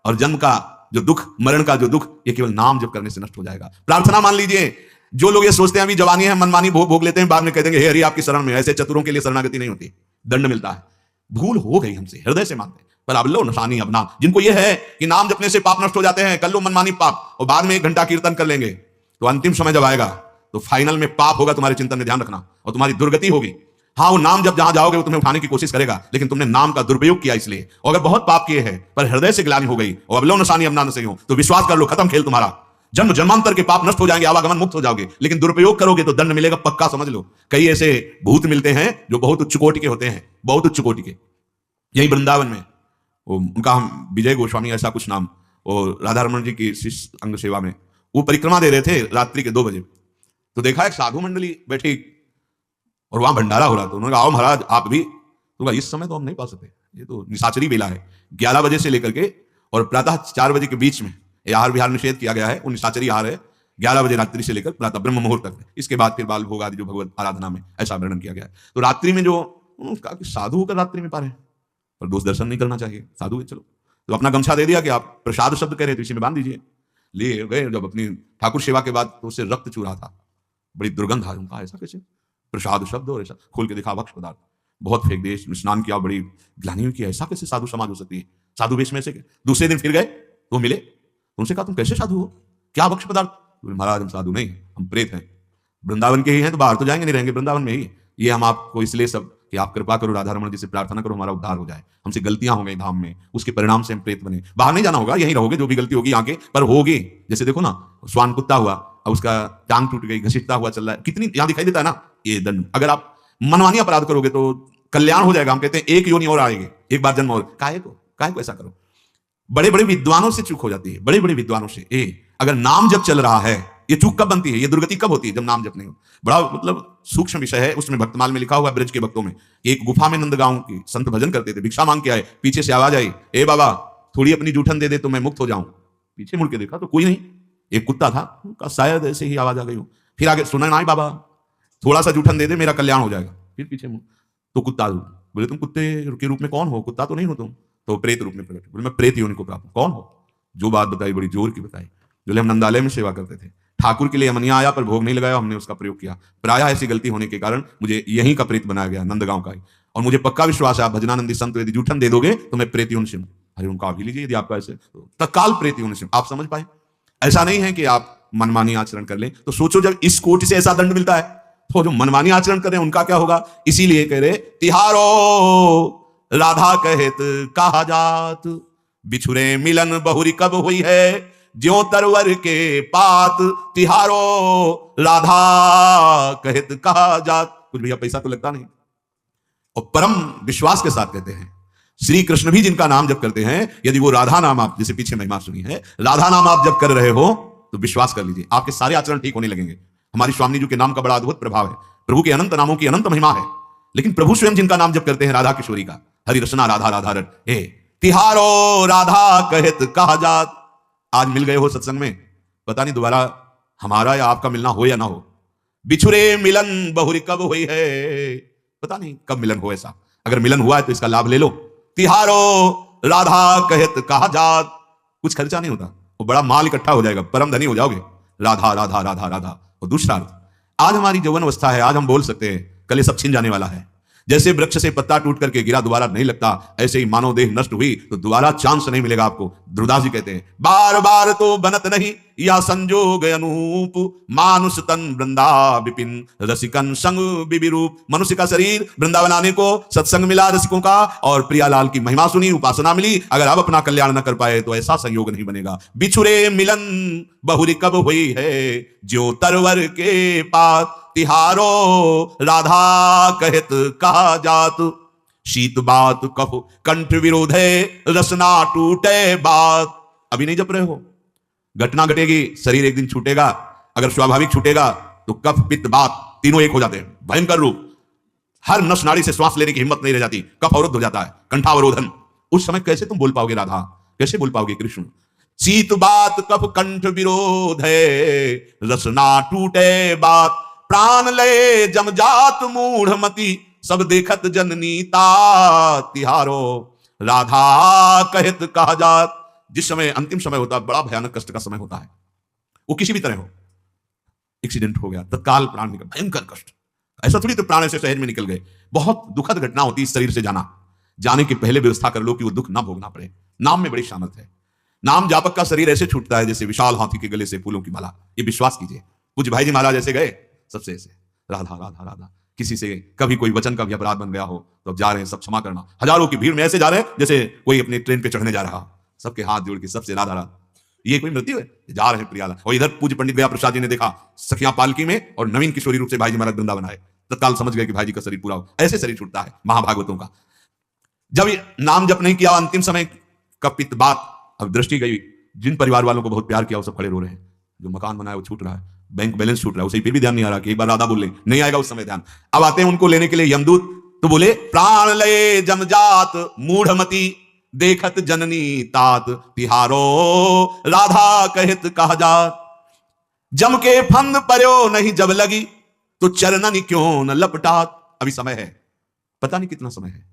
और जन्म का जो दुख, मरण का जो दुख, ये केवल नाम जप करने से नष्ट हो जाएगा। प्रार्थना मान लीजिए, जो लोग ये सोचते हैं अभी जवानी है, मनमानी भोग भोग लेते हैं, बाद में कह देंगे हे हरि आपकी शरण में, ऐसे चतुरों के लिए शरणागति नहीं होती, दंड मिलता है। भूल हो गई हमसे, हृदय से मानते हैं, पर अब लो निशानी अपना। जिनको ये है कि नाम जपने से पाप नष्ट हो जाते हैं, कर लो मनमानी पाप और बाद में 1 घंटा कीर्तन कर लेंगे, तो अंतिम समय जब आएगा तो फाइनल में पाप होगा तुम्हारे चिंतन में, ध्यान रखना, और तुम्हारी दुर्गति होगी। हाँ, वो नाम जब जहां जाओगे वो तुम्हें उठाने की कोशिश करेगा, लेकिन तुमने नाम का दुरुपयोग किया इसलिए। और अगर बहुत पाप किए हैं पर हृदय से ग्लानि हो गई और अब लो निशानी अपना न सही हो, तो विश्वास कर लो खत्म खेल तुम्हारा। जन्म जन्मांतर के पाप नष्ट हो जाएंगे, आवागमन मुक्त हो जाओगे, लेकिन दुरुपयोग करोगे तो दंड मिलेगा पक्का, समझ लो। कई ऐसे भूत मिलते हैं जो बहुत उच्च कोटि के होते हैं, बहुत उच्च कोटि के। यही वृंदावन में उनका हम विजय गोस्वामी ऐसा कुछ नाम, और राधा रमन जी की शिष्य अंग सेवा में वो परिक्रमा दे रहे थे रात्रि के 2 बजे, तो देखा एक साधु मंडली बैठी और वहां भंडारा हो रहा था। उन्होंने कहा आओ महाराज आप भी। तो इस समय तो हम नहीं पा सकते, ये तो निशाचरी बेला है। 11 बजे से लेकर के और प्रातः 4 बजे के बीच में आहार विहार निषेध किया गया है, वो निशाचरी आहार है। 11 बजे रात्रि से लेकर प्रातः ब्रह्म मुहूर्त तक, इसके बाद फिर बाल भोग आदि जो भगवत आराधना में ऐसा वर्णन किया गया है। तो रात्रि में जो कहा कि साधु होकर रात्रि में पा रहे हैं, पर दोष दर्शन नहीं करना चाहिए, साधु है चलो। तो अपना गमछा दे दिया कि आप प्रसाद शब्द कह रहे तो इसी में बांध दीजिए। ले गए, जब अपनी ठाकुर सेवा के बाद तो उससे रक्त चूरा था, बड़ी दुर्गंध आ रहा, ऐसा कैसे प्रसाद शब्द, और ऐसा खोल के देखा भक्ष पदार्थ, बहुत फेंक दिए, स्नान किया, बड़ी ग्लानि की, ऐसा कैसे साधु समाज हो सकती है, साधु वेश में से। दूसरे दिन फिर गए तो मिले, उनसे कहा तुम कैसे साधु हो, क्या भक्ष्य पदार्थ? बोले महाराज हम साधु नहीं, हम प्रेत हैं, वृंदावन के ही हैं, तो बाहर तो जाएंगे नहीं, रहेंगे वृंदावन में ही। ये हम आपको इसलिए सब कि आप कृपा करो, राधा रमण जी से प्रार्थना करो हमारा उद्धार हो जाए, हमसे गलतियां हो गई धाम में, उसके परिणाम से हम प्रेत बने। बाहर नहीं जाना होगा, यहीं रहोगे, जो भी गलती होगी आके पर होगी। जैसे देखो ना, श्वान कुत्ता हुआ और उसका टांग टूट गई, घसीटता हुआ चल रहा है, कितनी यहां दिखाई देता है ना ये दंड। अगर आप मनमानी अपराध करोगे तो कल्याण हो जाएगा। हम कहते हैं एक योनि और आएगी, एक बार जन्म और, काहे को ऐसा करो। बड़े बड़े विद्वानों से चूक हो जाती है, बड़े बड़े विद्वानों से। अगर नाम जब चल रहा है, ये चूक कब बनती है, ये दुर्गति कब होती है? जब नाम जप नहीं हो। बड़ा मतलब सूक्ष्म विषय है, उसमें भक्तमाल में लिखा हुआ है ब्रज के भक्तों में। एक गुफा में नंदगांव की संत भजन करते थे, भिक्षा मांग के आए, पीछे से आवाज आई, ए बाबा थोड़ी अपनी जूठन दे दे तो मैं मुक्त हो जाऊं। पीछे मुड़ के देखा तो कोई नहीं, एक कुत्ता था, शायद ऐसे ही आवाज आ गई हो। फिर आगे सुना ना, बाबा थोड़ा सा जूठन दे दे मेरा कल्याण हो जाएगा। फिर पीछे मुड़ तो कुत्ता, बोले तुम कुत्ते के रूप में कौन हो, कुत्ता तो नहीं हो तुम? तो प्रेत रूप में प्रकट। बोले मैं प्रेत योनि को प्राप्त। कौन हो? जो बात बताई बड़ी जोर की बताई। बोले हम नंदालय में सेवा करते थे, ठाकुर के लिए यमनिया आया पर भोग नहीं लगाया, हमने उसका प्रयोग किया, प्रायः ऐसी गलती होने के कारण मुझे यहीं का प्रेत बनाया गया, नंदगांव का ही। और मुझे पक्का विश्वास है आप भजनानंदी संत यदि जूठन दे दोगे तो मैं प्रेत योनि से हूं। अरे उनका अभी लीजिए यदि आपका ऐसे, तो तत्काल प्रेत योनि से। आप समझ पाए? ऐसा नहीं है कि आप मनमानी आचरण कर लें। तो सोचो जब इस कोटि से ऐसा दंड मिलता है तो जो मनमानी आचरण कर रहे हैं उनका क्या होगा। इसीलिए कह रहे तिहारो राधा कहत कहा जात, बिछुरे मिलन बहुरी कब हुई है, ज्यों तरवर के पात, तिहारो राधा कहत कहा जात। कुछ भैया पैसा तो लगता नहीं, और परम विश्वास के साथ कहते हैं। श्री कृष्ण भी जिनका नाम जप करते हैं, यदि वो राधा नाम, आप जैसे पीछे महिमा सुनी है, राधा नाम आप जप कर रहे हो तो विश्वास कर लीजिए आपके सारे आचरण ठीक होने लगेंगे। हमारी स्वामी जी के नाम का बड़ा अद्भुत प्रभाव है, प्रभु के अनंत नामों की अनंत महिमा है, लेकिन प्रभु स्वयं जिनका नाम जप करते हैं राधा किशोरी का, हरि रसना राधा राधा रट, तिहारो राधा कहत कहा जात। आज मिल गए हो सत्संग में, पता नहीं दोबारा हमारा या आपका मिलना हो या ना हो। बिछुरे मिलन बहुरी कब हुई है, पता नहीं कब मिलन हो। ऐसा अगर मिलन हुआ है तो इसका लाभ ले लो। तिहारो राधा कहत कहा जात, कुछ खर्चा नहीं होता, वो बड़ा माल इकट्ठा हो जाएगा, परम धनी हो जाओगे। राधा राधा राधा राधा। और दूसरा अर्थ, आज हमारी यौवन अवस्था है, आज हम बोल सकते हैं, कल ये सब छिन जाने वाला है। जैसे वृक्ष से पत्ता टूट करके गिरा दोबारा नहीं लगता, ऐसे ही मानव देह नष्ट हुई तो दोबारा चांस नहीं मिलेगा आपको। ध्रुवदास जी कहते हैं, बार बार तो बनत नहीं या संजोग अनूप, मानुष तन वृंदा विपिन रसिकन संग बिबिरूप। मनुष्य का शरीर वृंदावन आने को सत्संग मिला रसिकों का, और प्रियालाल की महिमा सुनी, उपासना मिली। अगर अब अपना कल्याण न कर पाए तो ऐसा संयोग नहीं बनेगा। बिछुरे मिलन बहुरी कब हुई है, ज्यों तरवर के पात, तिहारो राधा कहत कहा जात। शीत बात कफ कंठ विरोध है, रसना टूटे बात। अभी नहीं जप रहे हो, घटना घटेगी, शरीर एक दिन छूटेगा। अगर स्वाभाविक छूटेगा तो कफ पित्त बात तीनों एक हो जाते हैं, भयंकर रूप। हर नस नाड़ी से श्वास लेने की हिम्मत नहीं रह जाती, कफ अवरुद्ध हो जाता है, कंठावरोधन। उस समय कैसे तुम बोल पाओगे राधा, कैसे बोल पाओगे कृष्ण। शीत बात कफ कंठ विरोध है, रसना टूटे बात, प्राण ले जमजात मूढ़मती, सब देखत जननी तात, तिहारो राधा कहत कहा जात। जिस समय अंतिम समय होता है, बड़ा भयानक कष्ट का समय होता है, वो किसी भी तरह हो, एक्सीडेंट हो गया, तत्काल प्राण निकल, भयंकर कष्ट। ऐसा थोड़ी तो प्राण ऐसे सहज में निकल गए। बहुत दुखद घटना होती है इस शरीर से जाना। जाने के पहले व्यवस्था कर लो कि वो दुख ना भोगना पड़े। नाम में बड़ी सामर्थ है। नाम जापक का शरीर ऐसे छूटता है जैसे विशाल हाथी के गले से फूलों की माला। ये विश्वास कीजिए। पूज्य भाई जी महाराज ऐसे गए, सबसे ऐसे राधा राधा राधा। किसी से कभी कोई वचन का भी अपराध बन गया हो तो अब जा रहे हैं, सब क्षमा करना। हजारों की भीड़ में ऐसे जा रहे हैं जैसे कोई अपनी ट्रेन पे चढ़ने जा रहा हो, सबके हाथ जोड़ के सबसे राधा राधा। ये कोई मृत्यु है, जा रहे हैं प्रियाला। और इधर पूज्य पंडित गया प्रसाद जी ने देखा सखियां पालकी में और नवीन किशोरी रूप से भाई जी महाराज वृंदावन आए। तत्काल समझ गए कि भाई जी का शरीर पूरा हो। ऐसे शरीर छूटता है महाभागवतों का। जब नाम जप नहीं किया, अंतिम समय का पित्त बात, अब दृष्टि गई। जिन परिवार वालों को बहुत प्यार किया वो सब खड़े रो रहे हैं। जो मकान बनाया वो छूट रहा है, बैंक बैलेंस छूट रहा है, उसे फिर भी ध्यान नहीं आ रहा कि एक बार राधा बोल ले, नहीं आएगा उस समय ध्यान। अब आते हैं उनको लेने के लिए यमदूत, तो बोले प्राण लये जमजात मूढ़मती, देखत जननी तात, तिहारो राधा कहत कहा जात। जम के फंद पर्यो नहीं जब लगी, तो चरणन क्यों न लपटात। अभी समय है, पता नहीं कितना समय है,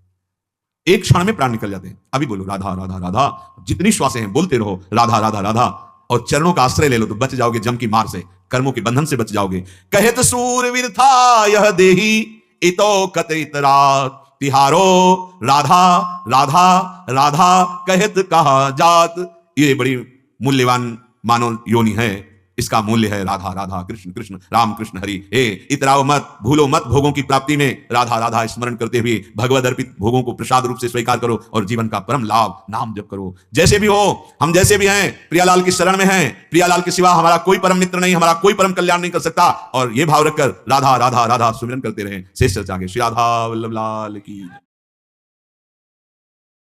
एक क्षण में प्राण निकल जाते हैं। अभी बोलो राधा राधा राधा, जितनी श्वासें हैं बोलते रहो राधा राधा राधा, और चरणों का आश्रय ले लो तो बच जाओगे जम की मार से, कर्मों के बंधन से बच जाओगे। कहत सूरवीर था यह देही, इतो कथित रात, तिहारो राधा राधा राधा कहत कहा जात। ये बड़ी मूल्यवान मानव योनि है, इसका मूल्य है राधा राधा, कृष्ण कृष्ण, राम कृष्ण हरि। हे इतराओ मत, भूलो मत भोगों की प्राप्ति में, राधा राधा स्मरण करते हुए भगवद अर्पित भोगों को प्रसाद रूप से स्वीकार करो और जीवन का परम लाभ नाम जप करो। जैसे भी हो, हम जैसे भी हैं, प्रियालाल की शरण में हैं। प्रियालाल के सिवा हमारा कोई परम मित्र नहीं, हमारा कोई परम कल्याण नहीं कर सकता। और ये भाव रखकर राधा राधा राधा सुमिरन करते रहें। शेष चर्चा आगे। श्री राधा वल्लभ लाल की।